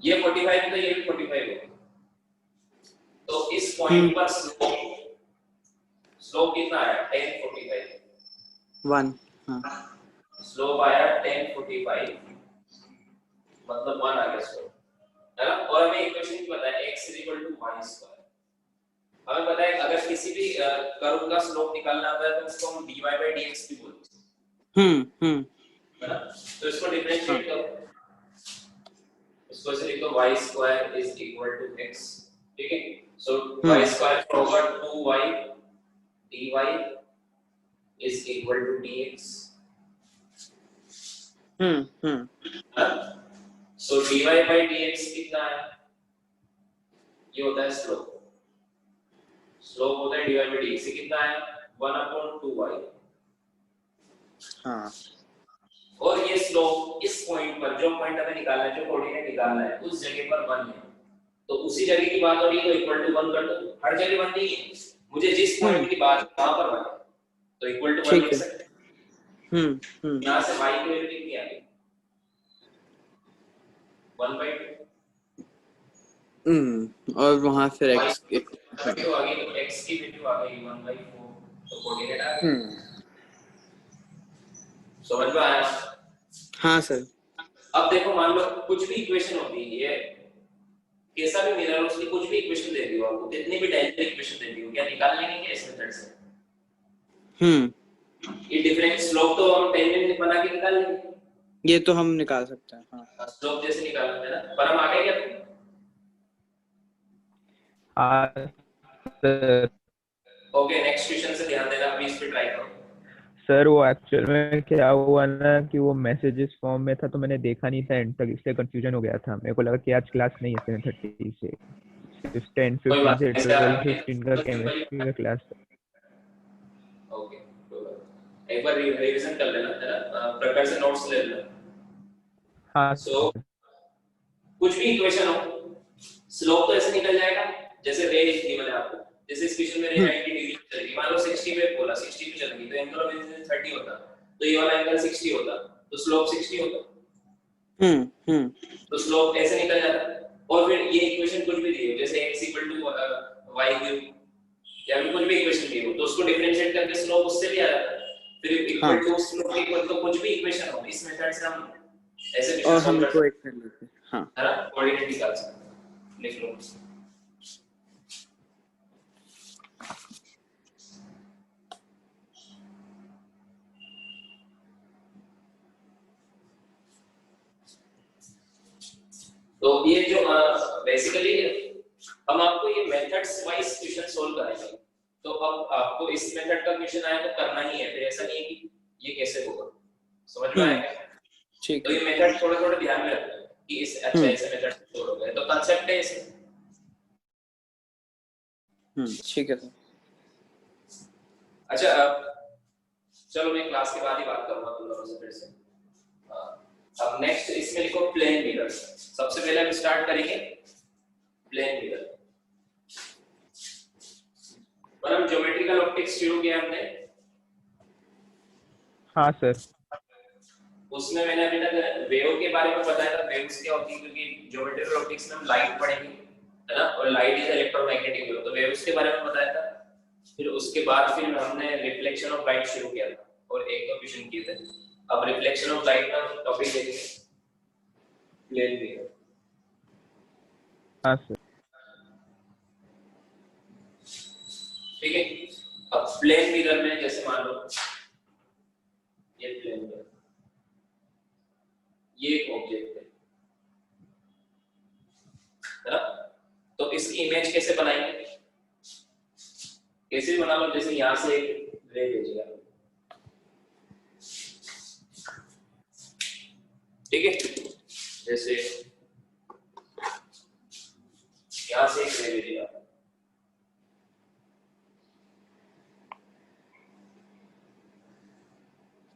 ये 45 है तो ये भी 45 होगा। तो इस पॉइंट पर स्लोप कितना आया? 1045
1। हाँ
स्लोप आया 1045, मतलब 1 आ गया स्लोप, है ना? और हमें इक्वेशन भी पता है x y²। हमें पता है अगर किसी भी कर्व का स्लोप निकालना होता है तो उसको हम dy/dx भी बोलते हैं, है ना? तो इसको डिफरेंशिएट करो, इसको ऐसे लिखो y² = x, ठीक है? सो y² होगा 2y dy = dx, सो dy/dx कितना है? ये होता है स्लोप, स्लोप होता है dy/dx, से कितना है? 1/2y।
हाँ
और ये स्लोप इस पॉइंट पर, जो पॉइंट हमें निकालना है, जो कोऑर्डिनेट निकालना है, उस जगह पर 1 है, तो उसी जगह की बात हो रही है तो इक्वल टू 1 कर दो। हर जगह 1 नहीं है, मुझे जिस पॉइंट की बात वहां पर 1 है तो इक्वल टू 1 लिख सकते हैं। यहां से y की वैल्यू कितनी आ गई? 1/2।
और वहां फिर
y
x
वैल्यू आ गई, तो x की वैल्यू आ गई 1/4, तो कोऑर्डिनेट आ गया। समझ में आया?
हाँ सर।
अब देखो, मान लो कुछ भी इक्वेशन होती है, ये कैसा भी मिरर हो, उसकी कुछ भी इक्वेशन दे दी हो आपको, कितनी भी डायरेक्ट इक्वेशन दे दी हो, क्या निकाल लेंगे क्या इस मेथड से? ये डिफरेंस स्लोप तो हम टेंजेंट बना के निकाल लेंगे,
ये तो हम निकाल सकते हैं। हाँ
स्लोप जैसे निकालना है ना, पर हम आगे क्या करें? ओके, नेक्स्ट क्वेश्चन से ध्यान देना, अभी इस पे ट्राई करो।
सर वो एक्चुअल में क्या हुआ ना कि वो मैसेजेस फॉर्म में था तो मैंने देखा नहीं था एंड तक, इसलिए कंफ्यूजन हो गया था। मेरे को लगा कि आज क्लास नहीं है 7:30 से, सिर्फ 10:15 से 12:15 का केमिस्ट्री का क्लास था।
ओके, एक बार रिवीजन कर लेना, है ना? प्रकार से नोट्स ले लेना।
हाँ
सो कुछ भी इक्वेशन हो, स्लोप तो ऐसे निकल जाएगा जैसे रेंज दी मैंने आपको, जैसे इस क्वेश्चन में रे 90 डिग्री चलेगी, मान लो 60 पे बोला, 60 पे चलेगी तो एंगल ऑफ इंसिडेंस 30 होता, तो ये वाला एंगल 60 होता, तो स्लोप 60 होता। तो स्लोप ऐसे निकल जाता। और फिर ये इक्वेशन कुछ भी दी हो, जैसे x = y³ या भी कुछ भी इक्वेशन दी हो, तो उसको डिफरेंशिएट करके स्लोप उससे भी आ जाता है। फिर इक्वल टू स्लोप इक्वल तो कुछ भी इक्वेशन हो, इस मेथड से हम ऐसे
और
क्वेश्चन सॉल्व कर
हमको एक
सकते
कर लेते हैं। हाँ
हैं, है ना? कोऑर्डिनेट निकाल सकते हैं, लिख लो। तो ये जो बेसिकली हम आपको ये मेथड्स वाइज क्वेश्चन सोल्व कराएंगे, तो अब आपको इस मेथड का क्वेश्चन आया तो करना ही है, तो ऐसा नहीं है कि ये कैसे होगा, समझ में आएगा?
ठीक
तो
है।
ये मेथड थोड़ा थोड़ा ध्यान में रखना कि इस अच्छा ऐसे मेथड सोल्व हो गया, तो कांसेप्ट है इसे।
ठीक है सर।
अच्छा, चलो मैं क्लास के बाद ही बात करूंगा तुम लोगों से फिर से। अब नेक्स्ट इसमें लिखो प्लेन मिरर। सबसे पहले हम स्टार्ट करेंगे प्लेन मिरर, और हम ज्योमेट्रिकल ऑप्टिक्स शुरू किया हमने।
हाँ सर।
उसमें मैंने अभी तक वेव के बारे में बताया था, वेव्स क्या होती है, क्योंकि ज्योमेट्रिकल ऑप्टिक्स में हम लाइट पढ़ेंगे, है ना? और लाइट इज इलेक्ट्रोमैग्नेटिक वेव, तो वेव्स के बारे में बताया था। फिर उसके बाद फिर हमने रिफ्लेक्शन ऑफ लाइट शुरू किया था और एक दो क्वेश्चन किए थे। अब रिफ्लेक्शन ऑफ लाइट का टॉपिक देखेंगे, प्लेन मिरर।
हाँ सर।
ठीक है, अब प्लेन मिरर में जैसे मान लो ये प्लेन मिरर, ये एक ऑब्जेक्ट है ना? तो इसकी इमेज कैसे बनाएंगे? कैसे भी बना लो, जैसे यहां से एक रे भेजेगा, ठीक है? जैसे यहां से एक रे भेजेगा,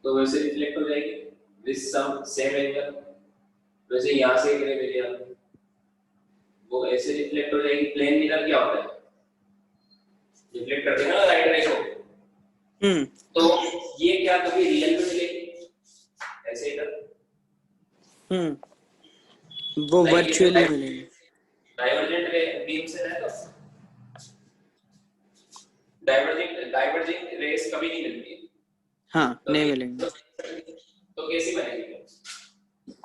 तो वैसे रिफ्लेक्ट हो जाएगी विद सम सेम एंगल। वैसे यहां से एक रे भेजेगा, वो ऐसे रिफ्लेक्ट हो जाएगी। प्लेन मिरर क्या होता है? रिफ्लेक्ट कर देगा ना लाइट रे को, तो ये क्या कभी रियल में मिलेगी ऐसे इधर?
वो वर्चुअली मिलेंगे।
डाइवर्जेंट रे बीम से है तो डाइवर्जिंग रेस कभी नहीं मिलती।
हाँ
तो
नहीं मिलेंगे।
तो कैसी बनेगी?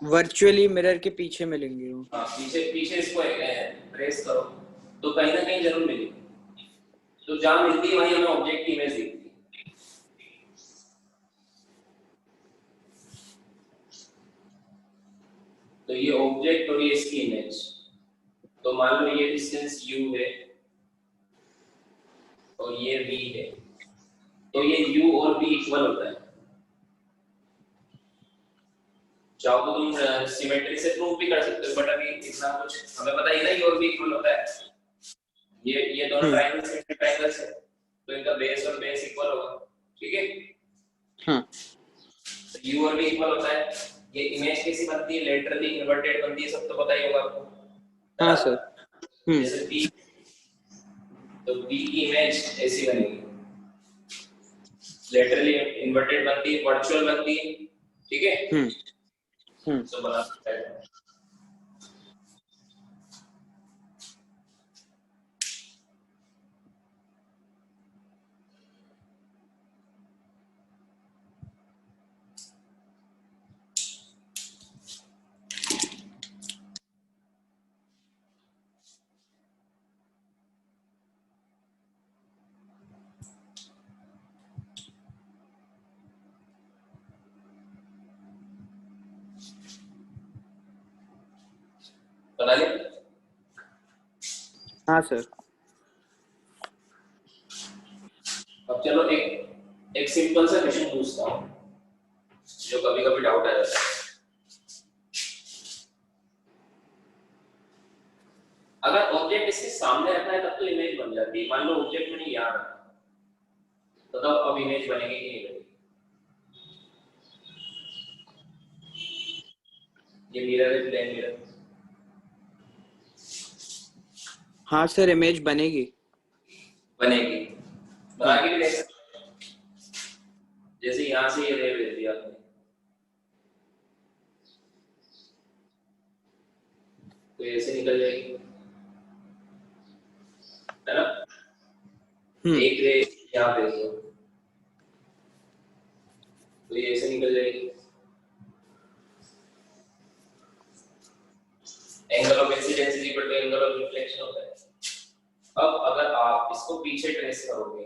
वर्चुअली मिरर के पीछे मिलेंगे वो।
हाँ, पीछे पीछे इसको ट्रेस करो तो कहीं ना कहीं जरूर मिलेगी। तो जहाँ मिलती है वहीं हमें ऑब्जेक्ट की इमेज दिखती है। तो ये ऑब्जेक्ट और ये इसकी इमेज, तो मान लो ये डिस्टेंस u है और ये v है, तो ये u और v इक्वल होता है। चाहो तो तुम सिमेट्री से प्रूव भी कर सकते हो, बट अभी इतना कुछ हमें पता ही नहीं u और v इक्वल होता है। ये दोनों ट्रायंगल सिमेट्रिक ट्रायंगल्स है, तो इनका बेस और बेस इक्वल होगा, ठीक है?
हाँ
तो u और v इक्वल होता है। ये इमेज कैसी बनती है? लेटरली इन्वर्टेड बनती है, सब तो पता ही होगा आपको।
हाँ सर।
जैसे p, तो p की इमेज ऐसी बनेगी, लेटरली इन्वर्टेड बनती है, वर्चुअल बनती है, ठीक है? तो बना सकते हैं। बना लिया?
हाँ सर।
अब चलो एक सिंपल सा क्वेश्चन पूछता हूँ जो कभी कभी डाउट आ जाता है। अगर ऑब्जेक्ट इसके सामने रखा है तब तो इमेज बन जाती है, मान लो ऑब्जेक्ट मैंने यहाँ रखा, तो तब अब इमेज बनेगी कि नहीं बनेगी? ये मिरर है, प्लेन मिरर।
हाँ सर इमेज बनेगी।
बनेगी, बना के भी देख सकते हो। जैसे यहाँ से ये रे भेज दिया आपने, तो ऐसे निकल जाएगी, है ना? एक रे यहाँ भेज दो तो ये ऐसे निकल जाएगी। Angle of incidence is equal to angle of reflection होता है। अब अगर आप इसको पीछे ट्रेस करोगे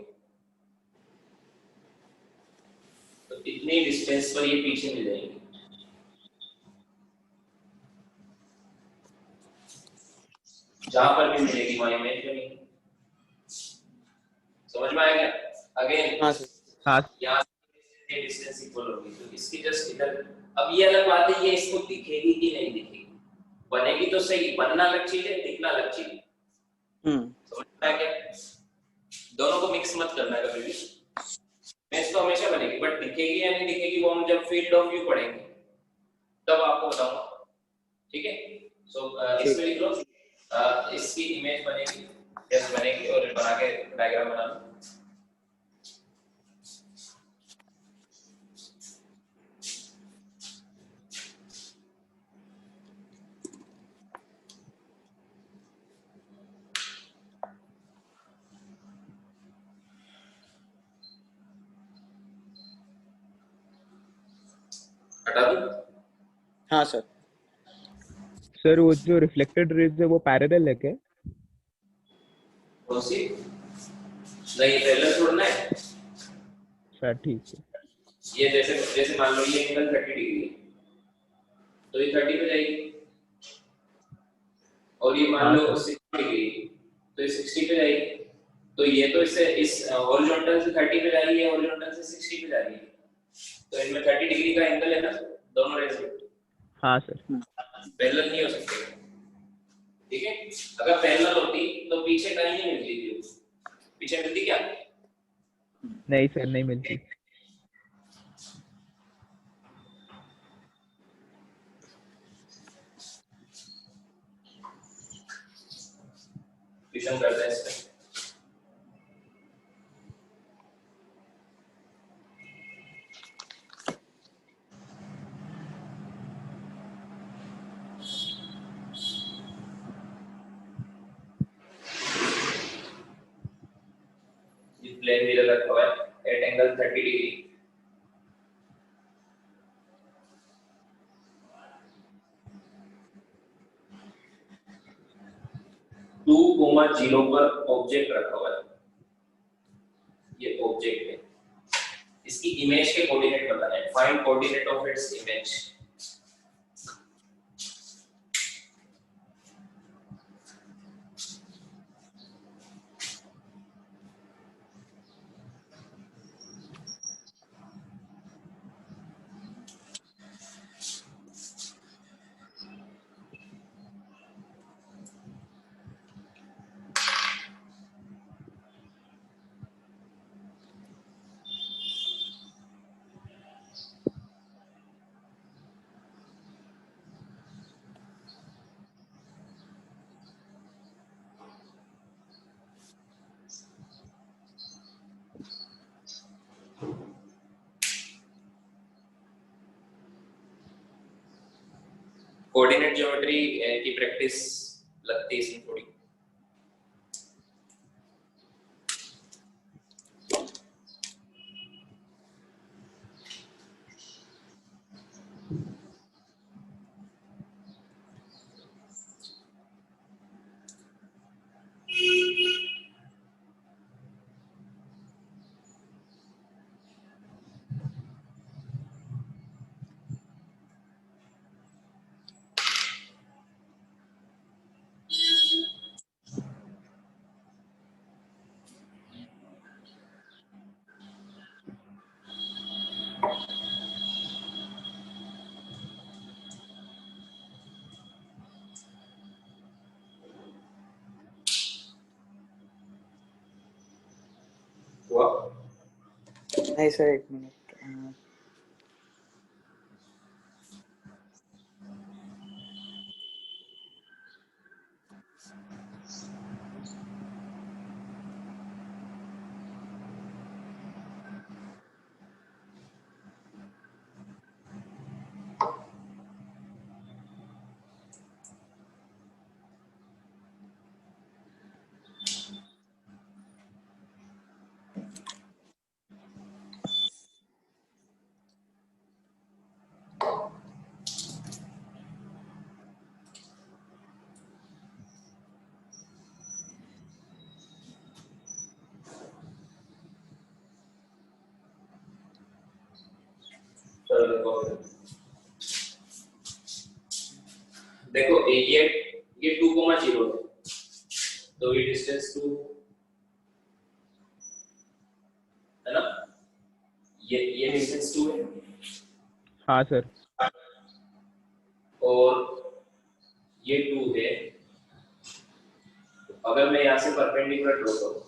तो इतनी डिस्टेंस पर ये पीछे मिल जाएंगे, जहां पर भी मिलेगी वहां इमेज बनेगी। समझ में आया क्या? अगेन
हाँ सर।
हाँ
यहाँ से डिस्टेंस इक्वल होगी तो इसकी जस्ट इधर। अब ये अलग बात है, ये इसको दिखेगी कि नहीं दिखेगी। बनेगी तो सही, बनना अलग चीज है, दिखना अलग चीज है। समझ में आया क्या? दोनों को मिक्स मत करना कभी भी। इमेज तो हमेशा बनेगी, बट दिखेगी या नहीं दिखेगी वो हम जब फील्ड ऑफ व्यू पढ़ेंगे तब आपको बताऊंगा, ठीक है? सो इसमें लिख लो इसकी इमेज बनेगी, यस बनेगी, और बना के डायग्राम बना लो। हटा दो।
हाँ सर।
सर, वो जो रिफ्लेक्टेड रेज है वो पैरेलल है क्या?
कौन सी? नहीं, पैरेलल छोड़ना है।
सर ठीक है।
ये जैसे जैसे मान लो ये एंगल 30 डिग्री है तो ये 30 पे जाएगी, और ये मान
हाँ
लो
सर।
60 डिग्री तो ये 60 पे जाएगी। तो ये तो इससे इस हॉरिजॉन्टल से 30 पे जा रही है, हॉरिजॉन्टल से 60 पे जा रही है, तो इनमें 30 डिग्री का एंगल है ना दोनों रेज में।
हाँ सर।
पैरेलल नहीं हो सकते, ठीक है? अगर पैरेलल होती तो पीछे कहीं नहीं मिलती थी, पीछे मिलती क्या?
नहीं सर, नहीं मिलती।
ट्यूशन करते हैं इसमें। प्लेन मिरर रखा हुआ है at angle 30 degree. Two comma zero पर ऑब्जेक्ट रखा हुआ है, ये ऑब्जेक्ट है, इसकी इमेज के कोऑर्डिनेट बताना है, find coordinate of its image. Coordinate geometry की प्रैक्टिस लगती है इसमें थोड़ी। हुआ
नहीं सर, एक मिनट।
देखो ये 2,0 है, तो ये डिस्टेंस 2 है ना, ये डिस्टेंस 2 है।
हाँ सर।
और ये 2 है। अगर मैं यहाँ से परपेंडिकुलर ड्रॉ करूँ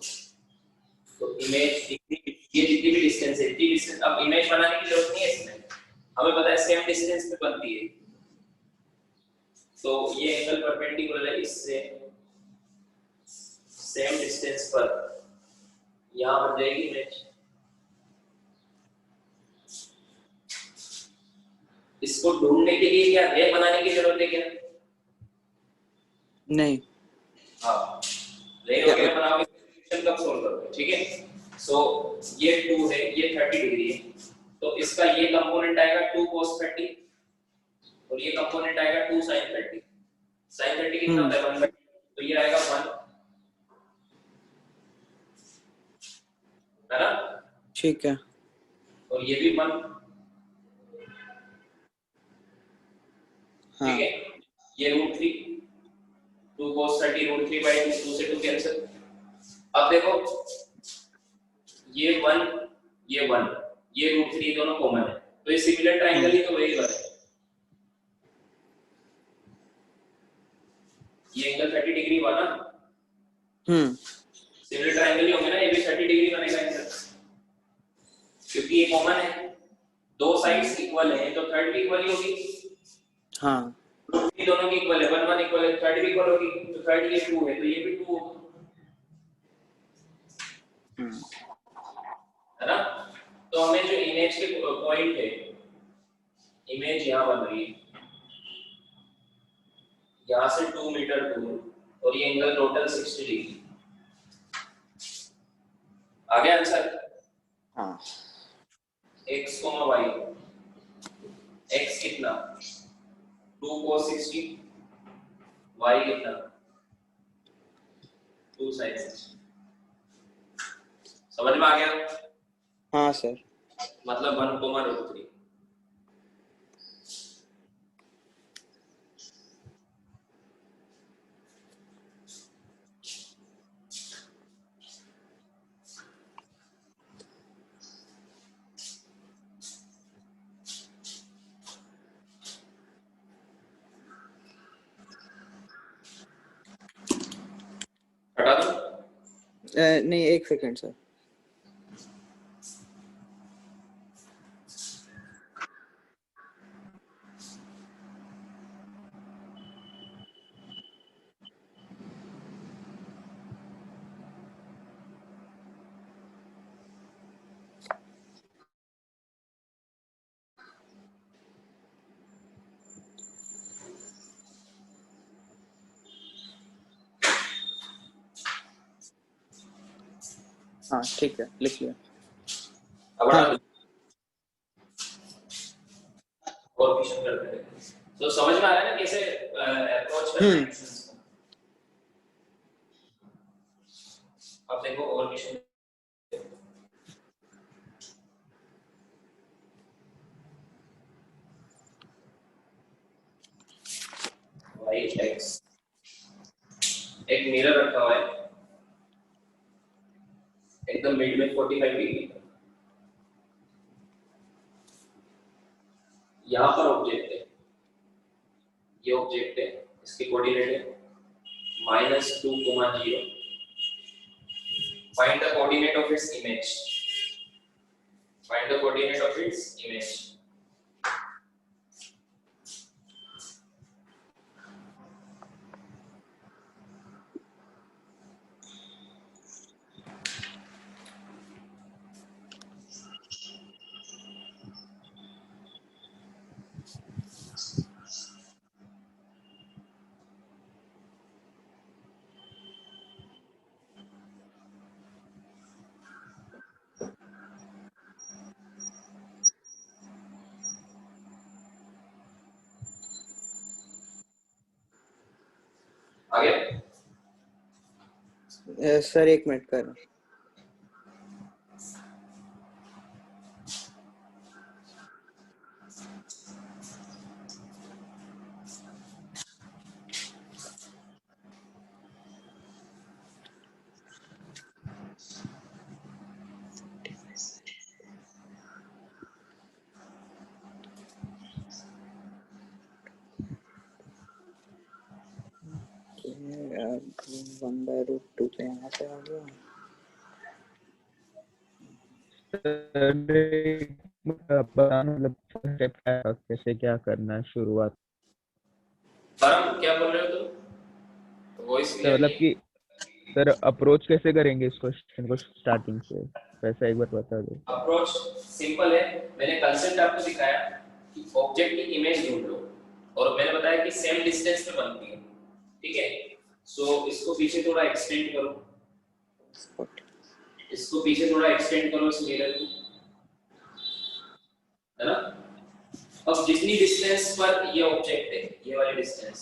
तो इमेज ये जितनी भी डिस्टेंस है, इतनी डिस्टेंस, अब इमेज बनाने की जरूरत नहीं है इसमें, हमें पता है सेम डिस्टेंस पे बनती है। तो ये एंगल परपेंडिकुलर है इससे, सेम डिस्टेंस पर यहाँ बन जाएगी इमेज। इसको ढूंढने के लिए क्या रे बनाने की जरूरत है क्या?
नहीं।
हाँ, रे वगैरह बनाओगे तो कब सोल्व करोगे, ठीक है। सो ये 2 है, ये 30 डिग्री है, तो इसका ये कंपोनेंट आएगा 2 cos 30 और ये कंपोनेंट आएगा 2 sin 30। sin 30 कितना होता है 1/2, तो ये आएगा 1, है ना।
ठीक है।
और ये भी 1,
हाँ।
ठीक है। ये √3, 2 cos 30 √3/2, 2 से 2 कैंसिल। अब देखो ये 1, ये 1, ये √3 दोनों कॉमन है, तो ये सिमिलर ट्रायंगल ही तो वही बने। ये एंगल 30 डिग्री हुआ ना, सिमिलर ट्रायंगल ही होंगे ना, ये भी 30 डिग्री बनेगा एंगल, क्योंकि ये कॉमन है, दो साइड्स इक्वल हैं तो थर्ड भी इक्वल ही होगी। हाँ, ये दोनों की इक्वल है, 1 1 इक्वल है, थर्ड भी इक्वल होगी, तो थर्ड ये 2 है तो ये भी 2 होगा, है ना। तो हमें जो इमेज के पॉइंट है, इमेज यहाँ बन रही है, यहाँ से 2 मीटर दूर, और ये एंगल टोटल 60 डिग्री। आ गया आंसर?
हाँ
x, y, x कितना 2 cos 60, y कितना 2 sin 60। समझ में आ गया?
हाँ सर।
मतलब 1, √3। हटा दो।
नहीं, एक सेकंड सर। हाँ ठीक है, लिख लिया।
अब
हाँ
हटा दो और क्वेश्चन करते हैं। तो समझ में आ रहा है ना कैसे अप्रोच करना है क्वेश्चंस को? अब देखो और क्वेश्चन। y x, एक मिरर रखा हुआ है एकदम मिड में 45 डिग्री। यहाँ पर ऑब्जेक्ट है, ये ऑब्जेक्ट है, इसके कोऑर्डिनेट है -2, 0। Find the coordinate of its image. Find the coordinate of its image. आगे
सर, एक मिनट कर। यार 1/√2 पे यहाँ से आ गया।
मतलब स्टेप कैसे क्या करना है शुरुआत?
परम क्या बोल रहे हो तुम? वॉइस
तो
क्लियर
मतलब
नहीं।
कि सर अप्रोच कैसे करेंगे इस क्वेश्चन को स्टार्टिंग से, वैसा एक बार बता दो।
अप्रोच सिंपल है। मैंने कंसेप्ट आपको दिखाया कि ऑब्जेक्ट की इमेज ढूंढ लो और मैंने बताया कि सेम डिस्टेंस पे बनती है। ठीक है, सो इसको पीछे थोड़ा एक्सटेंड करो, इसको पीछे थोड़ा एक्सटेंड करो इस मिरर को, है ना? अब जितनी डिस्टेंस पर ये ऑब्जेक्ट है, ये वाली डिस्टेंस,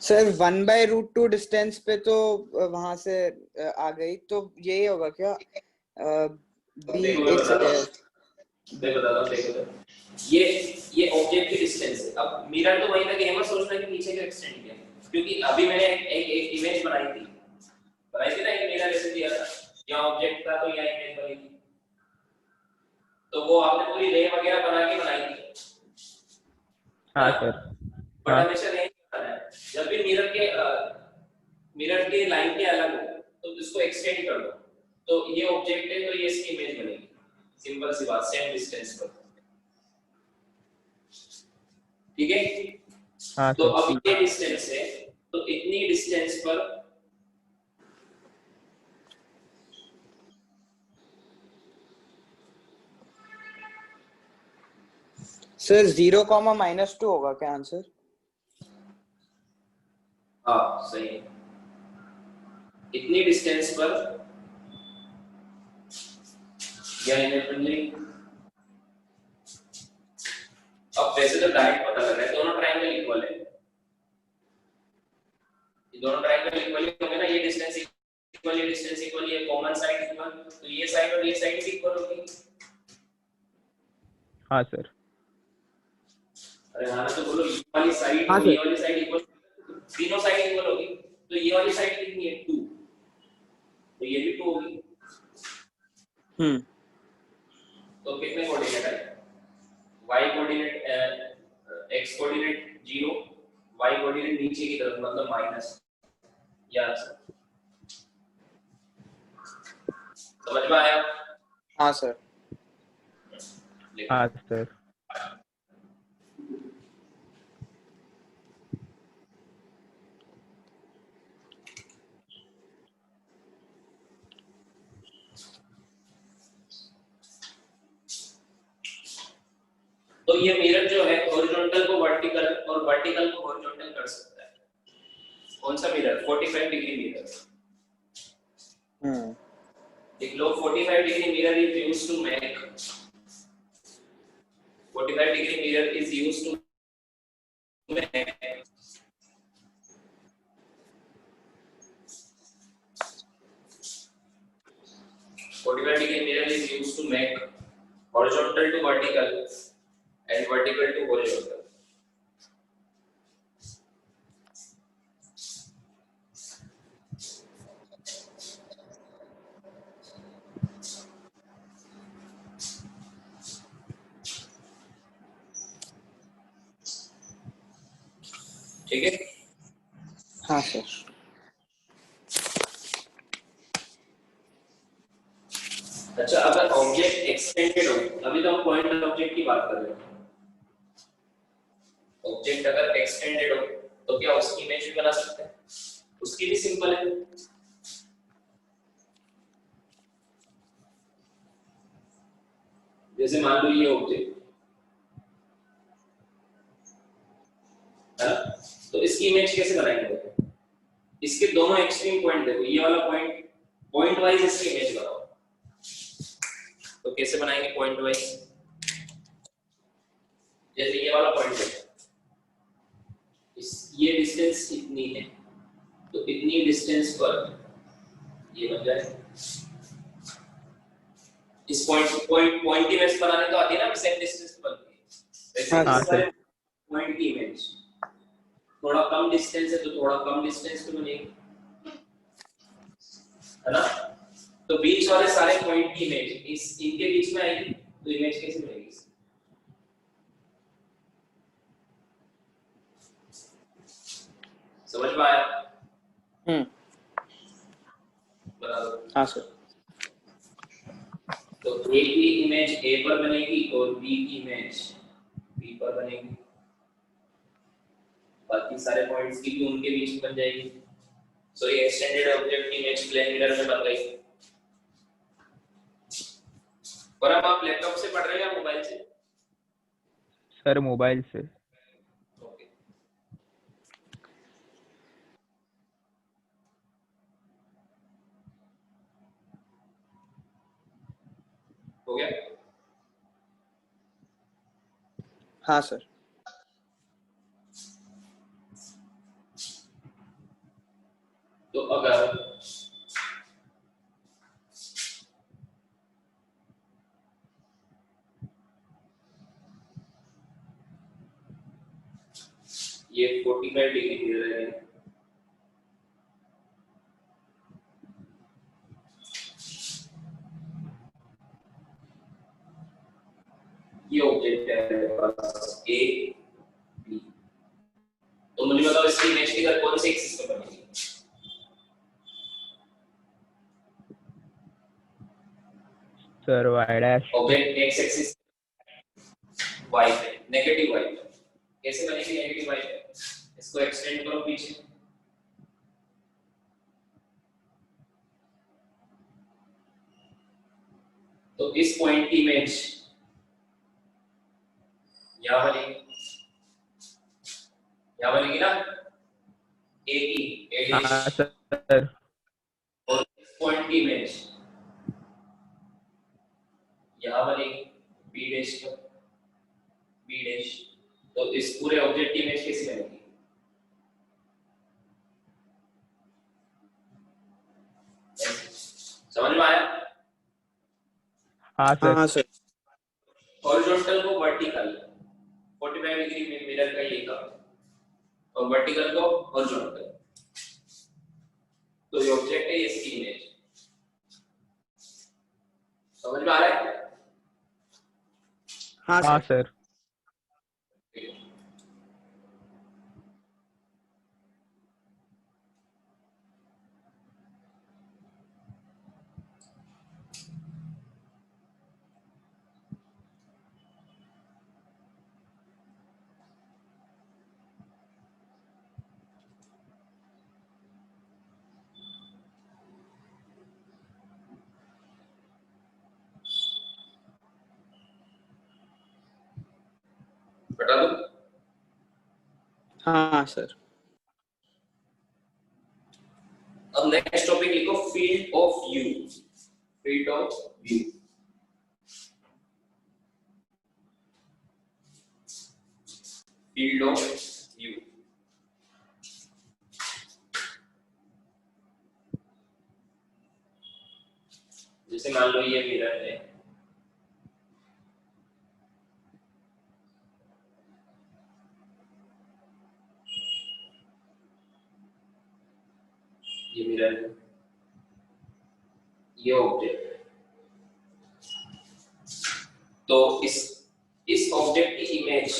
सर 1/√2 डिस्टेंस पे तो वहां से आ गई, तो यही होगा क्या? बी
देखो मैं
एक
बता रहा हूँ,
सेकंड।
मैं बता रहा हूँ, देखो ये ऑब्जेक्ट की डिस्टेंस है। अब मिरर तो वहीं तक है, मत सोचना कि पीछे क्यों एक्सटेंड किया, क्योंकि अभी मैंने एक इमेज बनाई थी ना, एक मिरर ऐसे दिया था, यहाँ ऑब्जेक्ट था तो यहाँ इमेज बनी थी, तो वो आपने पूरी रे वगैरह बना के बनाई थी।
हाँ सर।
बट
हाँ
हमेशा नहीं करना है, जब भी मिरर के लाइन के अलग हो तो इसको एक्सटेंड कर दो, तो ये ऑब्जेक्ट है तो ये इसकी इमेज बनेगी। सिंपल सी बात, सेम डिस्टेंस पर। ठीक है,
हाँ
तो
सर।
अब ये डिस्टेंस है, तो इतनी डिस्टेंस पर
सर 0, -2 होगा क्या आंसर?
हाँ सही है, इतनी डिस्टेंस पर या इंडिपेंडेंटली। अब वैसे तो डायरेक्ट पता लग रहा है दोनों ट्रायंगल इक्वल है, ये दोनों ट्रायंगल इक्वल ही होंगे ना, ये डिस्टेंस इक्वल, ये डिस्टेंस इक्वल, ये कॉमन साइड इक्वल, तो ये साइड और ये साइड भी इक्वल होगी।
हाँ सर।
अरे हाँ तो बोलो, ये वाली साइड
हाँ
और
सर।
ये वाली साइड इक्वल, तीनों साइड इक्वल होगी, तो ये वाली साइड कितनी है 2, तो ये भी 2 होगी। तो कितने कोऑर्डिनेट है, y coordinate x coordinate 0, y coordinate नीचे की तरफ मतलब माइनस, या समझ में आया?
हाँ सर।
हाँ सर।
तो ये मिरर जो है हॉरिजॉन्टल को वर्टिकल और वर्टिकल को हॉरिजॉन्टल कर सकता है। कौन सा मिरर? 45 degree mirror. देख लो 45 degree mirror is used to make 45 degree mirror is used to make 45 degree mirror is used to make horizontal to vertical and vertical to horizontal. ठीक है?
हाँ सर।
अच्छा, अगर ऑब्जेक्ट एक्सटेंडेड हो, अभी तो हम पॉइंट ऑब्जेक्ट की बात कर रहे हैं। ऑब्जेक्ट अगर एक्सटेंडेड हो तो क्या उसकी इमेज भी बना सकते हैं? उसकी भी सिंपल है। जैसे मान लो ये ऑब्जेक्ट है, तो इसकी इमेज कैसे बनाएंगे? इसके दोनों एक्सट्रीम पॉइंट देखो, ये वाला पॉइंट, पॉइंट वाइज इसकी इमेज बनाओ। तो कैसे बनाएंगे पॉइंट वाइज? जैसे ये वाला पॉइंट है, ये डिस्टेंस इतनी है, तो इतनी डिस्टेंस पर ये बन जाए। इस पॉइंट की इमेज बनाने तो आती है ना, सेम डिस्टेंस पर बनती है। वैसे
हाँ
सारे पॉइंट की इमेज थोड़ा कम डिस्टेंस है तो थोड़ा कम डिस्टेंस पे बनेगी, है ना? तो बीच वाले सारे पॉइंट की इमेज इनके बीच में आएगी, तो इमेज कैसे बनेगी? समझ में आया? बता दो।
हाँ सर।
तो A की इमेज A पर बनेगी और B की इमेज B पर बनेगी, बाकी सारे पॉइंट्स की भी उनके बीच में बन जाएगी। सो ये एक्सटेंडेड ऑब्जेक्ट की इमेज प्लेन मिरर में बन गई। और अब आप लैपटॉप से पढ़ रहे हो या मोबाइल से?
सर मोबाइल से।
ओके, हो गया?
हाँ सर।
तो अगर ये 45 डिग्री मिरर है, ये ऑब्जेक्ट है मेरे पास A B, तो मुझे बताओ इसकी इमेज किधर कौन सी एक्सिस पर बनेगी?
Sir y dash.
Object x axis y पे, नेगेटिव y पे। कैसे बनेगी नेगेटिव y पे? इसको एक्सटेंड करो पीछे, तो इस पॉइंट की इमेज यहां बनेगी ना, A की ए
हाँ
डैश
सर।
और इस पॉइंट की इमेज यहाँ बनेगी बी डैश पर, बी डैश। तो इस पूरे ऑब्जेक्ट की इमेज कैसी बनेगी? समझ में आया?
हाँ सर।
हाँ सर।
हॉरिजॉन्टल को वर्टिकल 45 डिग्री में मिरर का ये काम, और वर्टिकल को हॉरिजॉन्टल। तो ये ऑब्जेक्ट है, इसकी इमेज। समझ में आ रहा है?
हाँ
हाँ
सर।
सर।
बता दो।
हाँ सर।
अब नेक्स्ट टॉपिक लिखो, field of view. Field of view, field of view. जैसे मान लो ये मिरर है, ये मिरर है, ये ऑब्जेक्ट है। तो इस ऑब्जेक्ट की इमेज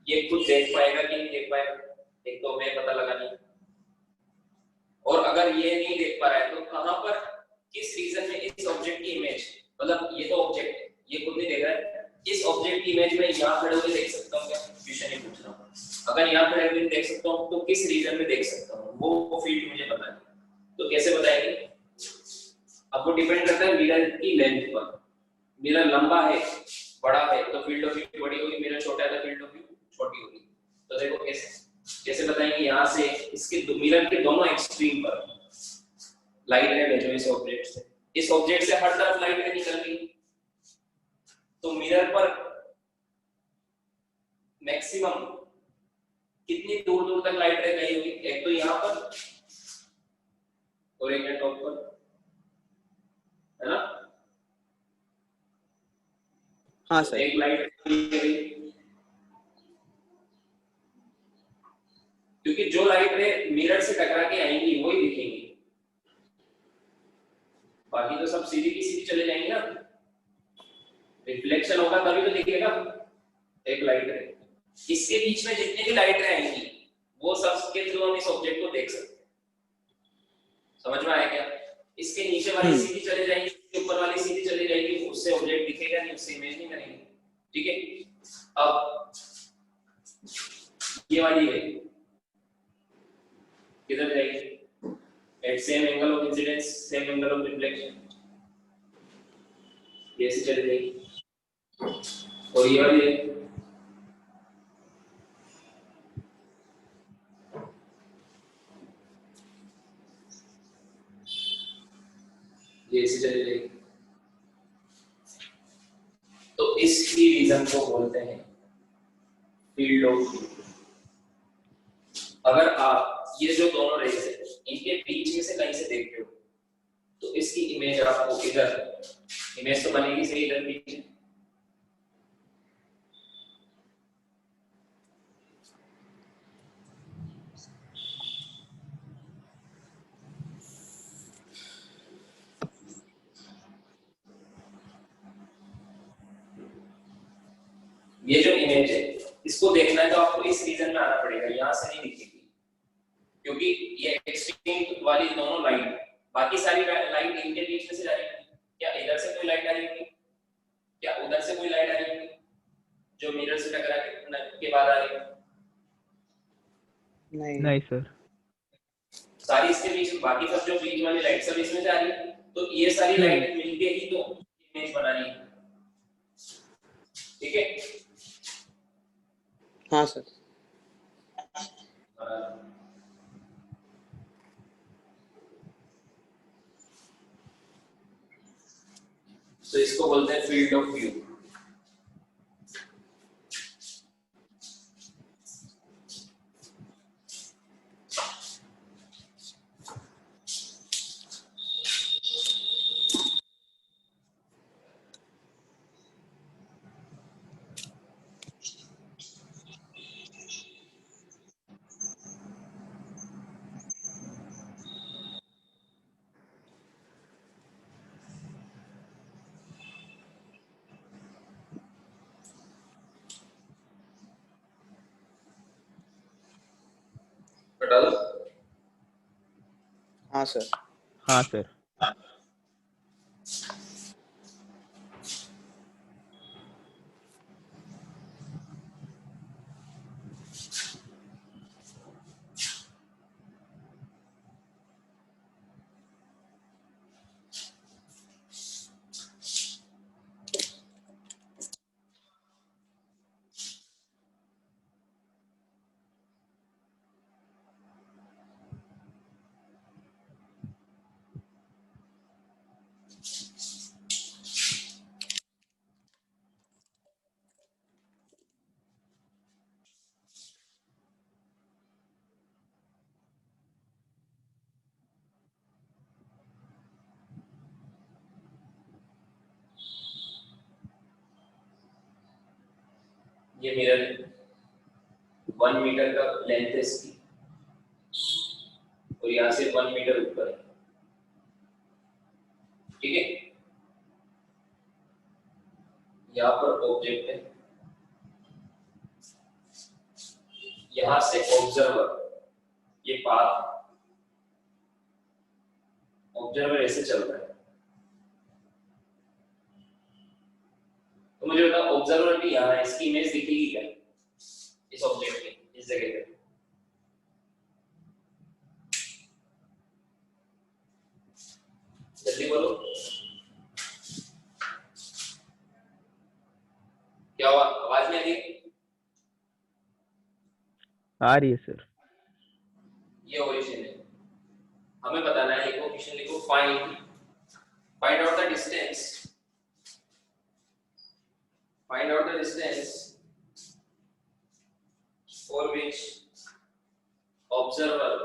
ये खुद देख पाएगा कि नहीं देख पाएगा? एक तो हमें पता लगानी है। और अगर ये नहीं देख पा रहा है तो कहां पर, किस रीजन में इस ऑब्जेक्ट की इमेज, मतलब ये तो ऑब्जेक्ट है, ये खुद नहीं देख रहा है, इस ऑब्जेक्ट की इमेज में यहां खड़े होकर देख सकता हूं क्या? क्वेश्चन ये पूछ रहा हूं। अगर यहां खड़े होकर देख सकता हूं तो किस रीजन में देख सकता हूं, वो फील्ड मुझे पता है। तो कैसे बताएंगे? अब वो डिपेंड करता है मिरर की लेंथ पर। मिरर लंबा है, बड़ा है, तो फील्ड ऑफ व्यू बड़ी होगी। मिरर छोटा है तो फील्ड ऑफ व्यू छोटी होगी। तो देखो कैसे बताएंगे? यहाँ से इसके मिरर के दोनों एक्सट्रीम पर लाइट रे जो इस ऑब्जेक्ट से हर तरफ लाइट रे निकल रही, तो मिरर पर मैक्सिमम कितनी दूर दूर तक लाइट रे गई होगी? एक तो यहाँ पर और एक है टॉप पर, है ना?
हाँ सर।
एक लाइट गई, क्योंकि जो लाइट रे मिरर से टकरा के आएंगी वही दिखेंगी, बाकी तो सब सीधी की सीधी चले जाएंगे ना। रिफ्लेक्शन होगा तभी तो दिखेगा एक लाइट रे। इसके बीच में जितने भी लाइट रे आएंगी वो सब के थ्रू हम इस ऑब्जेक्ट को देख सकते हैं। समझ में आया क्या? इसके नीचे वाली सीधी चले जाएंगी, ऊपर वाली सीधी चली जाएगी, उससे ऑब्जेक्ट दिखेगा नहीं, उससे इमेज नहीं बनेगी। ठीक है? अब ये वाली है, किधर जाएगी? At same angle of incidence, same angle of reflection, ये ऐसे चली जाएगी। और ये वाली है, ये ऐसे चली जाएगी। तो इसकी रीजन को बोलते हैं फील्ड ऑफ व्यू। अगर आप ये जो दोनों रेज है इनके बीच में से कहीं से देखते हो तो इसकी इमेज आपको इधर, इमेज तो बनेगी सही इधर बीच में। ये जो इमेज है इसको देखना है तो आपको इस रीजन में आना पड़ेगा, यहां से नहीं दिखेगी क्योंकि ये एक्सट्रीम वाली दोनों लाइट, बाकी सारी लाइट इनके बीच में से जा रही है। क्या इधर से कोई लाइट आ रही है? क्या उधर से कोई लाइट आ रही है जो मिरर से टकरा के बाद आ रही है?
नहीं सर। सारी
इसके बीच में, बाकी सब जो बीच वाली लाइट सब इसमें जा रही है, तो ये सारी लाइट मिलके ही तो इमेज बना रही है। ठीक है?
हाँ सर।
तो इसको बोलते हैं फील्ड ऑफ व्यू। बता दो।
हाँ सर।
हाँ सर।
ये मिरर 1 मीटर का लेंथ है इसकी, और यहाँ से 1 मीटर ऊपर है, ठीक है। यहाँ पर ऑब्जेक्ट है, यहाँ से ऑब्जर्वर, ये पाथ ऑब्जर्वर ऐसे चल रहा है। तो मुझे बता, ऑब्जर्वर भी यहाँ है, इसकी इमेज दिखेगी क्या इस ऑब्जेक्ट की इस जगह पे? जल्दी बोलो, क्या हुआ? आवाज नहीं आ रही?
आ रही है सर।
ये ओरिजिन है, हमें बताना है। लिखो, क्वेश्चन लिखो, find out the distance, find out the distance for which observer,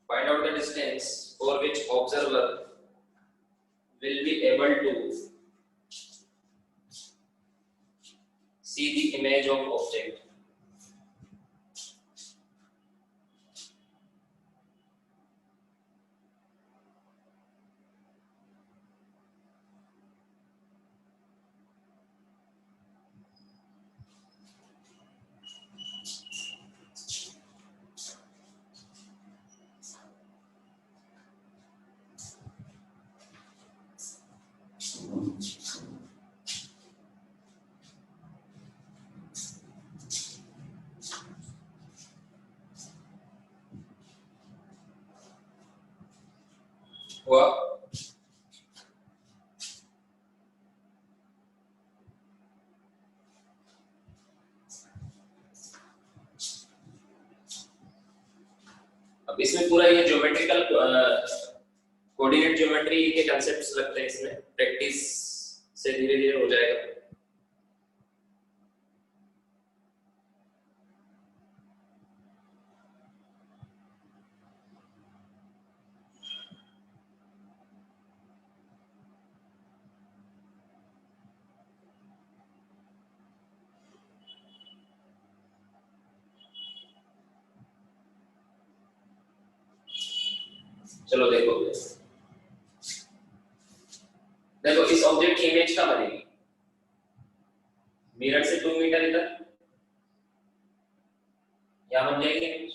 find out the distance for which observer will be able to see the image of object. हुआ? अब इसमें पूरा ये ज्योमेट्रिकल कोऑर्डिनेट ज्योमेट्री के concepts लगते हैं, इसमें practice से धीरे धीरे हो जाएगा। चलो देखो, देखो इस ऑब्जेक्ट की इमेज कहाँ बनेगी? मिरर से 2 मीटर इधर, यहाँ बन जाएगी इमेज।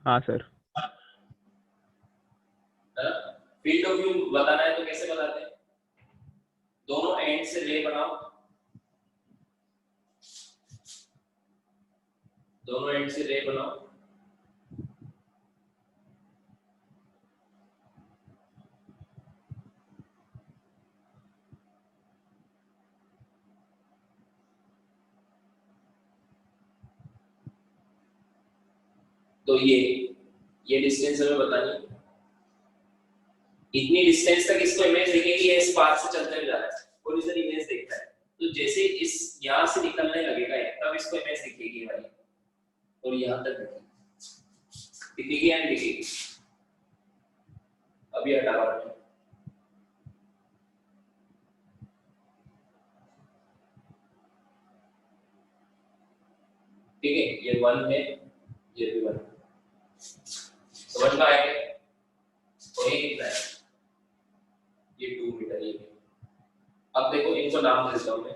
हाँ सर।
फील्ड ऑफ व्यू बताना है तो कैसे बताते हैं? दोनों एंड से रे बनाओ, दोनों एंड से रे बनाओ, तो ये डिस्टेंस हमें बतानी है। इतनी डिस्टेंस तक इसको इमेज दिखेगी, ये इस पाथ से चलते हुए जा रहा है और इधर इमेज देखता है, तो जैसे इस यहाँ से निकलने लगेगा ये, तब इसको इमेज दिखेगी वाली, और यहाँ तक दिखेगी या नहीं दिखेगी? अभी हटा रहा हूँ। ठीक है, ये 1 है, ये भी 1, समझ में आया क्या? तो ये कितना है? ये 2 मीटर ये। अब देखो इनको नाम दे देता हूँ मैं,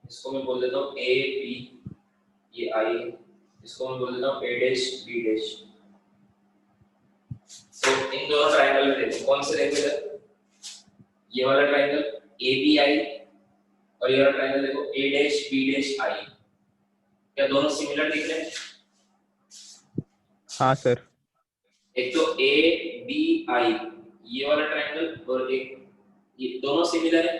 इसको मैं बोल देता हूँ ए बी, ये आई, इसको मैं बोल देता हूँ ए डैश बी डैश। तो इन दोनों ट्रायंगल में देखो कौन से देखो इधर, ये वाला ट्रायंगल ए बी आई, और ये वाला ट्रायंगल देखो ए डैश बी डैश आई, क्या दोनों सिमिलर दिख रहे हैं?
हाँ सर।
एक तो ए बी आई ये वाला ट्रायंगल, और एक ये दोनों सिमिलर है।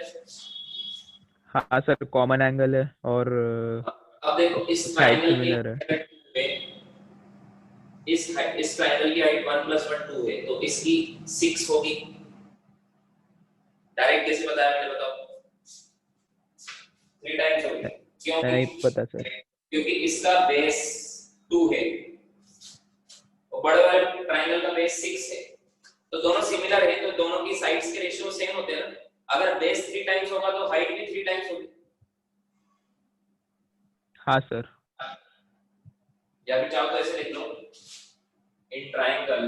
हाँ सर, कॉमन एंगल है और
अब देखो इस
साइड
ट्रायंगल
सिमिलर है।
के इस ट्रायंगल की हाइट 1 + 1 2 है, तो इसकी 6 होगी। डायरेक्ट कैसे बताया मैंने, बताओ? 3 टाइम्स होगी,
नहीं पता सर।
क्योंकि इसका बेस 2 है और बड़े वाले ट्रायंगल का बेस 6 है, तो दोनों सिमिलर है, तो दोनों की साइड्स के रेशियो सेम होते हैं ना। अगर बेस 3 टाइम्स होगा तो हाइट भी 3 टाइम्स होगी।
हाँ सर।
या फिर चाहो तो ऐसे लिख लो, in triangle,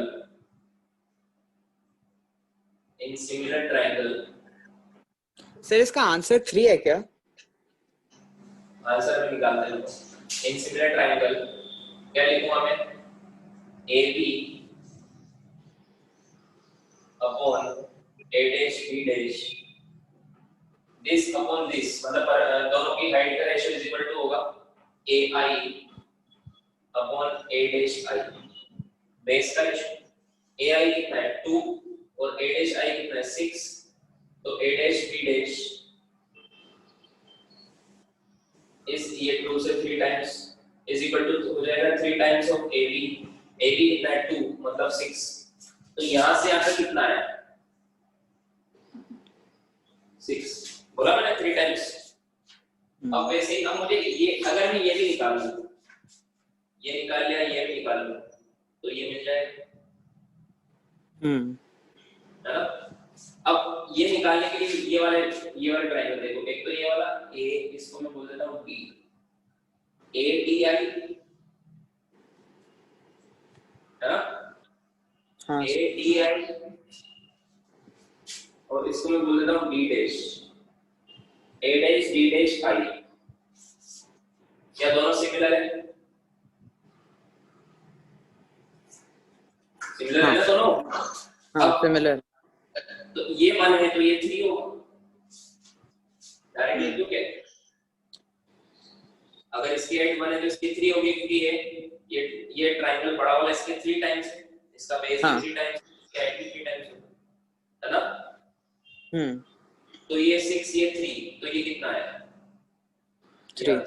in similar triangle.
Sir इसका आंसर 3 है क्या?
आंसर में निकालते हैं। इन सिमिलर ट्रायंगल क्या लिखूंगा मैं? A B upon A dash B dash, this upon this, मतलब दोनों की हाइट का रेशियो इज इक्वल टू होगा A I upon A dash I. Base का रेशियो ए आई कितना है 2 और ए डैश आई कितना है 6, तो ए डैश बी डैश इस ये 2 से 3 टाइम्स इज इक्वल टू हो जाएगा 3 टाइम्स ऑफ ए बी कितना है 2 मतलब 6, तो यहां से यहां तक कितना है 6, बोला मैंने 3 टाइम्स। अब वैसे ही अब मुझे ये अगर मैं ये भी निकाल लूं, ये निकाल लिया, ये भी निकाल लूं, तो ये मिल जाएगा, है ना? अब ये निकालने के लिए ये वाले ट्रायंगल देखो, एक तो ये वाला ए, इसको मैं बोल देता हूं बी, ए डी आई, है ना?
हाँ
ए डी आई, और इसको मैं बोल देता हूं B dash, A dash D dash I. क्या दोनों सिमिलर है? सिमिलर है ना दोनों?
हाँ सिमिलर।
तो ये 1 है तो ये 3 होगा, डायरेक्ट लिख दूं क्या? अगर इसकी हाइट 1 है तो इसकी 3 होगी, क्योंकि ये ट्रायंगल बड़ा वाला इसके 3 टाइम्स है, इसका बेस भी 3 टाइम्स, इसकी हाइट भी 3 टाइम्स है ना? तो ये 6 ये 3, तो ये कितना है
3।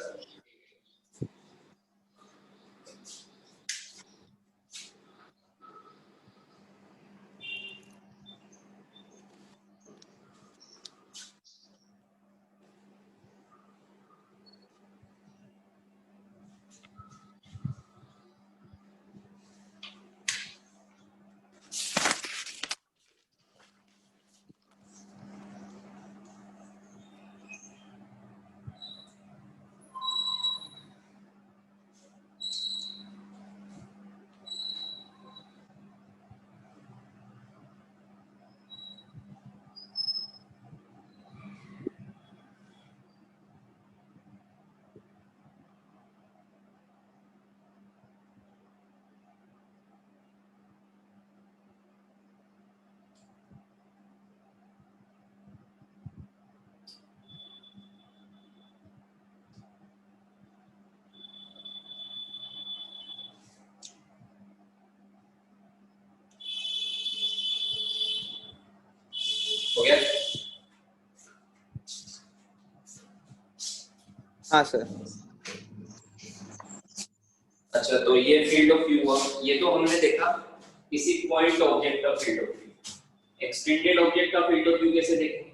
हो गया?
हाँ सर।
अच्छा, तो ये फील्ड ऑफ व्यू हुआ, ये तो हमने देखा किसी पॉइंट ऑब्जेक्ट का field of view. Extended object का फील्ड ऑफ व्यू कैसे देखेंगे?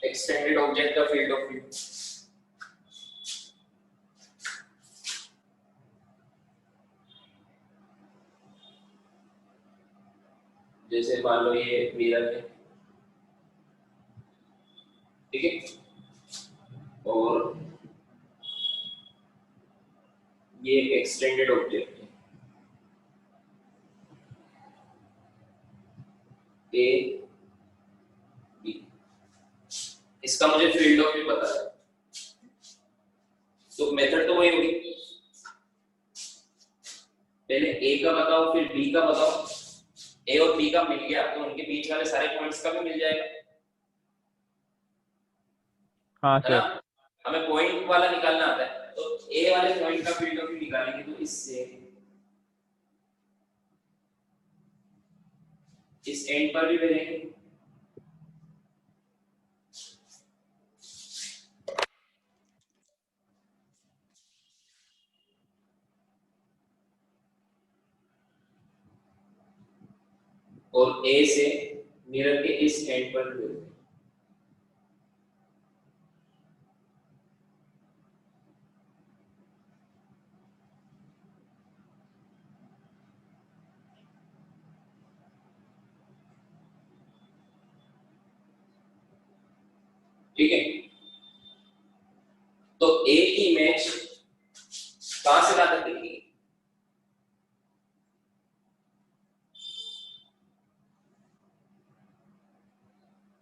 एक्सटेंडेड ऑब्जेक्ट का फील्ड ऑफ व्यू जैसे मान लो ये मिरर है, ठीक है, और ये एक एक्सटेंडेड ऑब्जेक्ट है, ए बी, इसका मुझे फील्ड ऑफ व्यू पता है, तो मेथड तो वही होगी, पहले ए का बताओ फिर बी का बताओ, ए और बी का मिल गया तो उनके बीच वाले सारे पॉइंट्स का भी मिल जाएगा,
हाँ
है ना?
सर।
हमें पॉइंट वाला निकालना आता है, तो ए वाले पॉइंट का फील्ड ऑफ व्यू निकालेंगे तो इससे इस एंड पर भी भेजेंगे, और ए से मिरर के इस एंड पर भी भेजेंगे। ठीक है, तो ए की इमेज कहां से ला तक दिखेगी?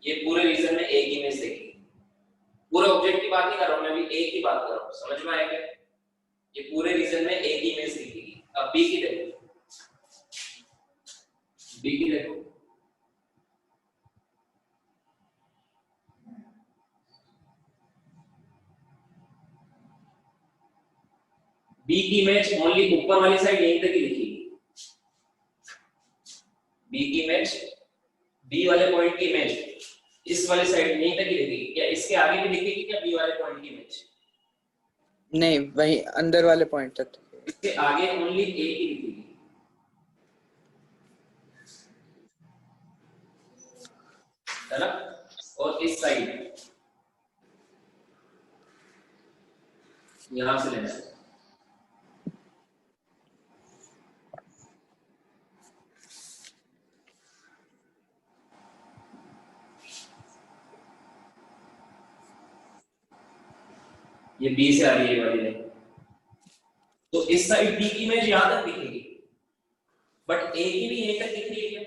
ये पूरे रीजन में ए की इमेज देखेगी, पूरे ऑब्जेक्ट की बात नहीं कर रहा हूं मैं, अभी ए की बात कर रहा हूं, समझ में आया क्या? ये पूरे रीजन में ए की इमेज दिखेगी। अब बी की देखो, बी की देखो, बी की इमेज ओनली ऊपर वाली साइड यहीं तक ही दिखेगी, बी की इमेज, बी वाले पॉइंट की इमेज इस वाली साइड यहीं तक ही दिखेगी, क्या इसके आगे भी दिखेगी क्या बी वाले पॉइंट की इमेज?
नहीं, वही अंदर वाले पॉइंट तक।
इसके आगे ओनली ए की दिखेगी, है ना? और इस साइड यहां से लेना है, ये बी से आ रही है ये वाली लाइन, तो इस साइड बी की इमेज यहां तक दिखेगी, बट ए की भी यहीं तक दिख रही है,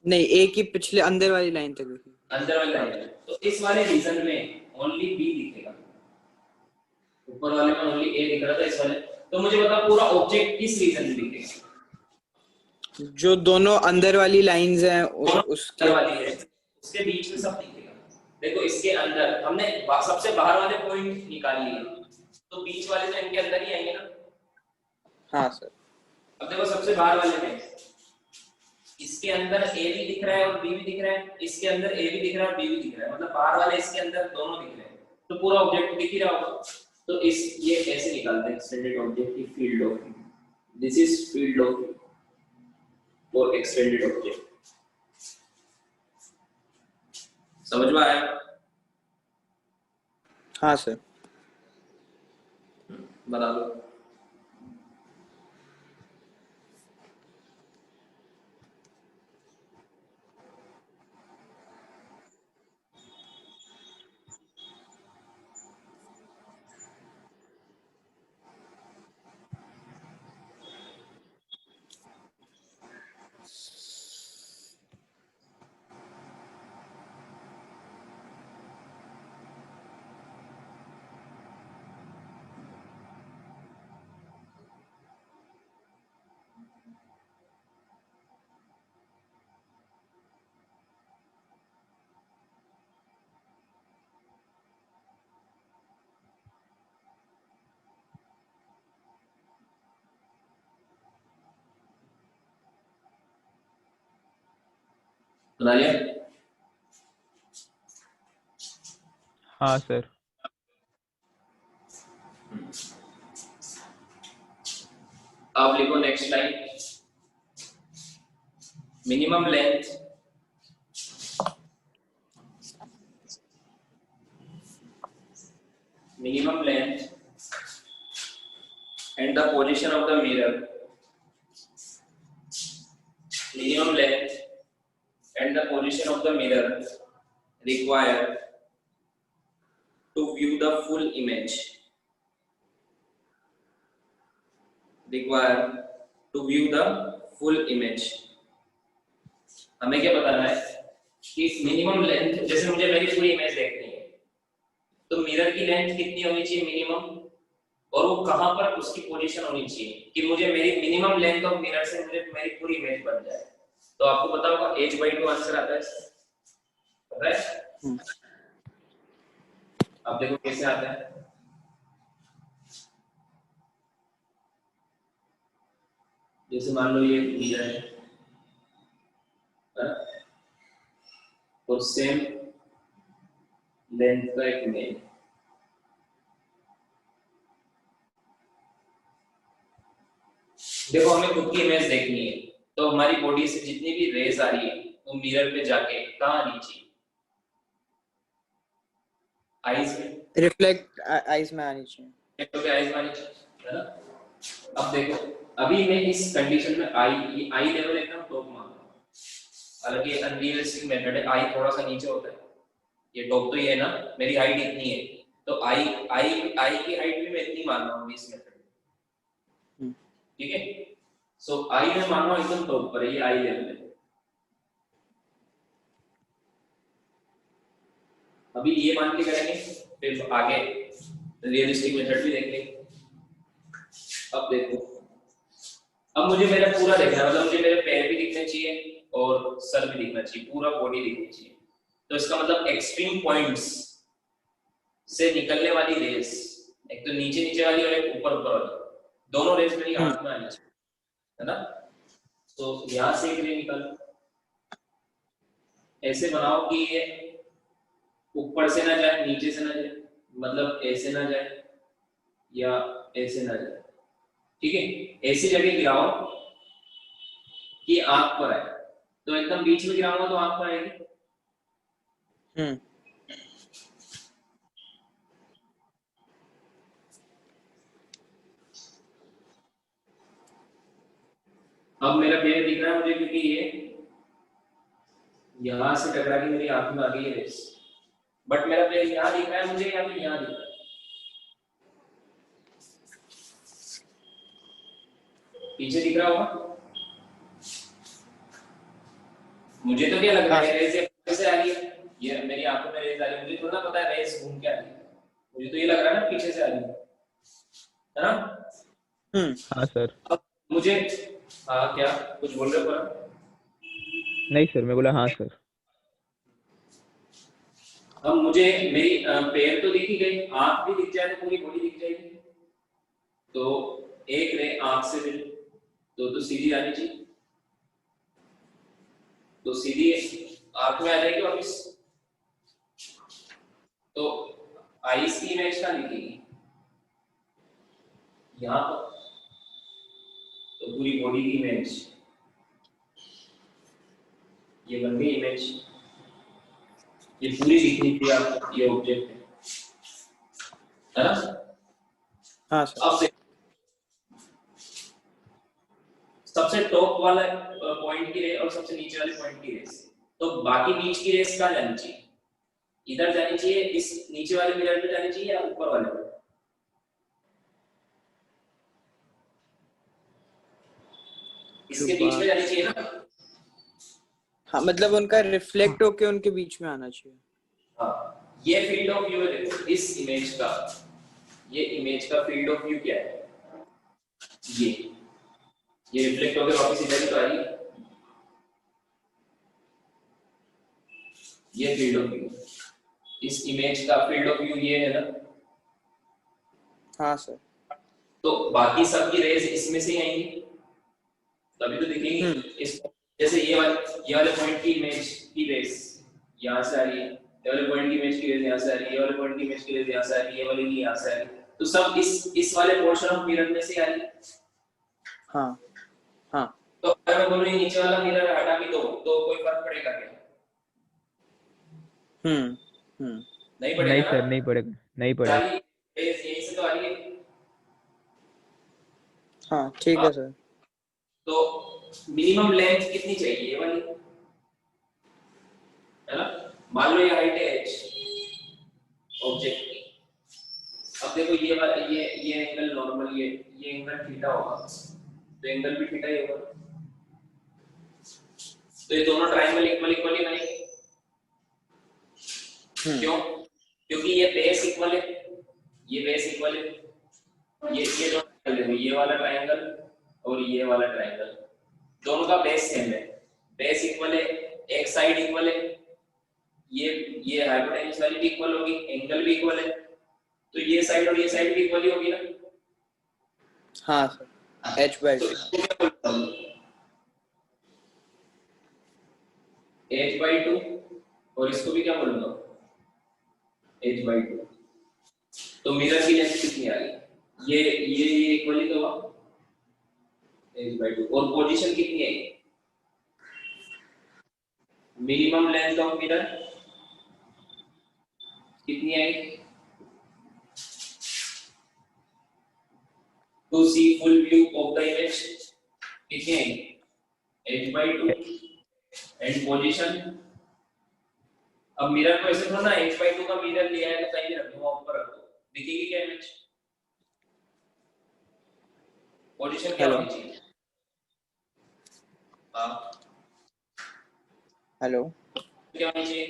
नहीं, ए की पिछले अंदर वाली लाइन तक दिखी।
अंदर वाली लाइन, तो इस वाले रीजन में ओनली बी दिखेगा, ऊपर वाले में ओनली ए दिख रहा था, इस वाले, तो मुझे बता पूरा ऑब्जेक्ट किस रीजन में दिखेगा?
जो दोनों अंदर वाली लाइंस हैं
उसके
उसके
वाली है, उसके बीच में सब दिखेगा। देखो इसके अंदर हमने सबसे बाहर वाले पॉइंट निकाल लिए, तो बीच वाले तो इनके अंदर ही आएंगे ना।
हाँ सर।
अब देखो सबसे बाहर वाले में इसके अंदर ए भी दिख रहा है और बी भी दिख रहा है, इसके अंदर ए भी दिख रहा है और बी भी दिख रहा है, मतलब बाहर वाले इसके अंदर दोनों दिख रहे हैं, तो पूरा ऑब्जेक्ट दिख ही रहा होगा। तो इस ये कैसे निकालते हैं एक्सटेंडेड ऑब्जेक्ट की field of view? This is field of view for extended object. समझ में आया?
हाँ सर।
बता दो। बता लिया?
हाँ सर।
अब लिखो next line, minimum length and the position of the mirror, minimum length and the position of the mirror required to view the full image, हमें क्या बताना है कि मिनिमम लेंथ, जैसे मुझे मेरी पूरी इमेज देखनी है तो मिरर की लेंथ कितनी होनी चाहिए मिनिमम, और वो कहां पर उसकी पोजीशन होनी चाहिए कि मुझे मेरी मिनिमम लेंथ ऑफ मिरर से मुझे मेरी पूरी इमेज बन जाए। तो आपको पता होगा h/2 आंसर आता है, पता है? अब देखो कैसे आता है, जैसे मान लो ये मिरर है और सेम लेंथ का एक इमेज, देखो हमें खुद की इमेज देखनी है तो हमारी बॉडी से जितनी भी रेज आ रही है वो मिरर पे जाके कहाँ आनी चाहिए, आईज में,
रिफ्लेक्ट आईज में आनी चाहिए,
तो आईज में आनी चाहिए, है ना? अब देखो अभी मैं इस कंडीशन में आई लेवल एकदम टॉप मान रहा हूं, हालांकि ये अनरियलिस्टिक मेथड है, आई थोड़ा सा नीचे होता है, ये टॉप तो ये है ना, मेरी हाइट इतनी है तो आई की हाइट भी मैं इतनी मान रहा हूं इस मेथड में, ठीक है? सो आई में मान लो एकदम टॉप पर है, ये आई लेवल है। अभी ये मान के करेंगे, फिर आगे रियलिस्टिक मेथड भी देखेंगे। अब देखो, अब मुझे मेरा पूरा देखना है, मतलब मुझे मेरे पैर भी दिखने चाहिए और सर भी दिखना चाहिए, पूरा बॉडी दिखनी चाहिए। तो इसका मतलब एक्सट्रीम पॉइंट्स से निकलने वाली रेस, एक तो नीचे नीचे वाली और एक ऊपर ऊपर वाली, दोनों रेस मेरी आंख में आनी चाहिए, है ना? तो यहां से एक रे निकालो, ऐसे बनाओ कि ये ऊपर से ना जाए नीचे से ना जाए, मतलब ऐसे ना जाए या ऐसे ना जाए, ठीक है? ऐसी जगह गिराओ कि आंख पर आए, तो एकदम बीच में गिराऊंगा तो आंख पर आएगी। अब मेरा पैर दिख रहा है मुझे क्योंकि ये यहां से टकरा के मेरी आंख में आ गई है रेस, बट मेरा पैर यहाँ दिख रहा है मुझे या फिर यहाँ दिख रहा है, पीछे दिख रहा होगा मुझे, तो क्या लग रहा है रेस ऐसे आ रही है, ये मेरी आंखों में रेस आ रही है, मुझे थोड़ा पता है रेस घूम के आ रही है, मुझे तो ये लग रहा है ना पीछे से आ रही है ना?
हाँ सर।
अब मुझे हाँ, क्या कुछ बोल रहे हो?
नहीं सर, मैं बोला हाँ सर।
अब मुझे मेरी पैर तो दिख ही गई, आंख भी दिख जाए तो पूरी बॉडी दिख जाएगी, तो एक रे आंख से मिले तो सीधी आनी चाहिए, तो सीधी आंख में आ जाएगी वापिस, तो आईज की इमेज कहाँ दिखेगी? यहाँ पर, तो पूरी बॉडी की इमेज ये बन गई इमेज, ये पूरी दिखनी थी आपको, ये ऑब्जेक्ट है ना?
हाँ सर।
अब सबसे टॉप वाला पॉइंट की रेस और सबसे नीचे वाले पॉइंट की रेस, तो बाकी बीच की रेस कहाँ जानी चाहिए? इधर जानी चाहिए, इस नीचे वाले मिरर पे जानी चाहिए या ऊपर वाले पे? इसके बीच में जानी चाहिए ना?
हाँ, मतलब उनका रिफ्लेक्ट होके उनके बीच में आना चाहिए।
हाँ, ये फील्ड ऑफ व्यू है, देखो इस इमेज का, ये इमेज का फील्ड ऑफ व्यू क्या है? ये रिफ्लेक्ट होकर वापस इधर ही तो आ रही है, ये फील्ड ऑफ व्यू, इस इमेज का फील्ड ऑफ व्यू ये है ना?
हाँ सर।
तो बाकी सब की रेज इसमें से ही आएंगी तभी तो दिखेंगी। इस जैसे ये वाले पॉइंट की इमेज की रेस यहाँ से आ रही है, ये वाले पॉइंट की इमेज की रेस यहाँ से आ रही है, ये वाले पॉइंट की इमेज की रेस यहाँ से आ रही है, ये वाली की यहाँ से आ रही है, तो सब इस वाले पोर्शन ऑफ मिरर में से आ रही है।
हाँ हाँ।
तो अगर मैं बोलूँ नीचे वाला मिरर हटा भी दो तो कोई फर्क पड़ेगा क्या? नहीं
नहीं
पड़ेगा
सर,
ना।
नहीं पड़ेगा, नहीं पड़ेगा।
सारी बेस यहीं से तो आ रही है।
हाँ ठीक है सर।
तो मिनिमम लेंथ कितनी चाहिए ये वाली, है ना? मान लो ये हाइट है h ऑब्जेक्ट की। अब देखो ये वाला ये एंगल नॉर्मल, ये एंगल थीटा होगा, तो एंगल भी थीटा ही होगा। तो ये दोनों ट्रायंगल इक्वल इक्वल ही बनेंगे। क्यों? क्योंकि ये बेस इक्वल है, ये बेस इक्वल है, ये जो ट्रायंगल है, ये वाला ट्रायंगल और ये वाला ट्रायंगल, दोनों का बेस सेम है, बेस इक्वल है, एक साइड इक्वल है, ये हाइपोटेन्यूज वाली भी इक्वल होगी, एंगल भी इक्वल है, तो ये साइड और ये साइड भी इक्वल ही होगी ना।
हाँ सर, h/2
h/2 और इसको भी क्या बोलूंगा, h/2। तो मिरर की लेंथ कितनी आ गई, ये इक्वल ही तो होगा h/2। और पोजीशन कितनी है, मिनिमम लेंथ ऑफ मिरर कितनी आएगी, to see full view of the image कितनी आएगी, h/2 एंड पोजीशन। अब मिरर को ऐसे थोड़ा ना h/2 का मिरर लिया है तो कहीं भी रख दो, ऊपर रख दो, दिखेगी क्या इमेज? पोजीशन क्या होनी चाहिए? हाँ
हेलो
क्या होनी चाहिए?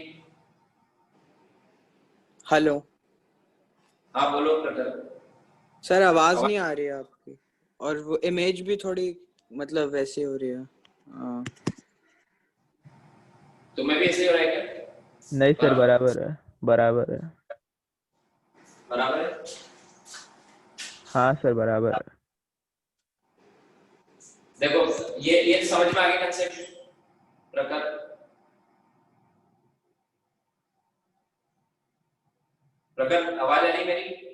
हेलो
हाँ बोलो प्रकर।
सर, आवाज नहीं आ रही है आपकी, और वो इमेज भी थोड़ी मतलब वैसी हो रही है। हाँ।
तो मैं भी ऐसे ही हो रहा है क्या?
नहीं सर, बराबर है, बराबर है।
बराबर है।
हाँ सर, बराबर है।
देखो ये समझ में आ गया कंसेप्ट प्रकार? प्रकार आवाज आ रही मेरी?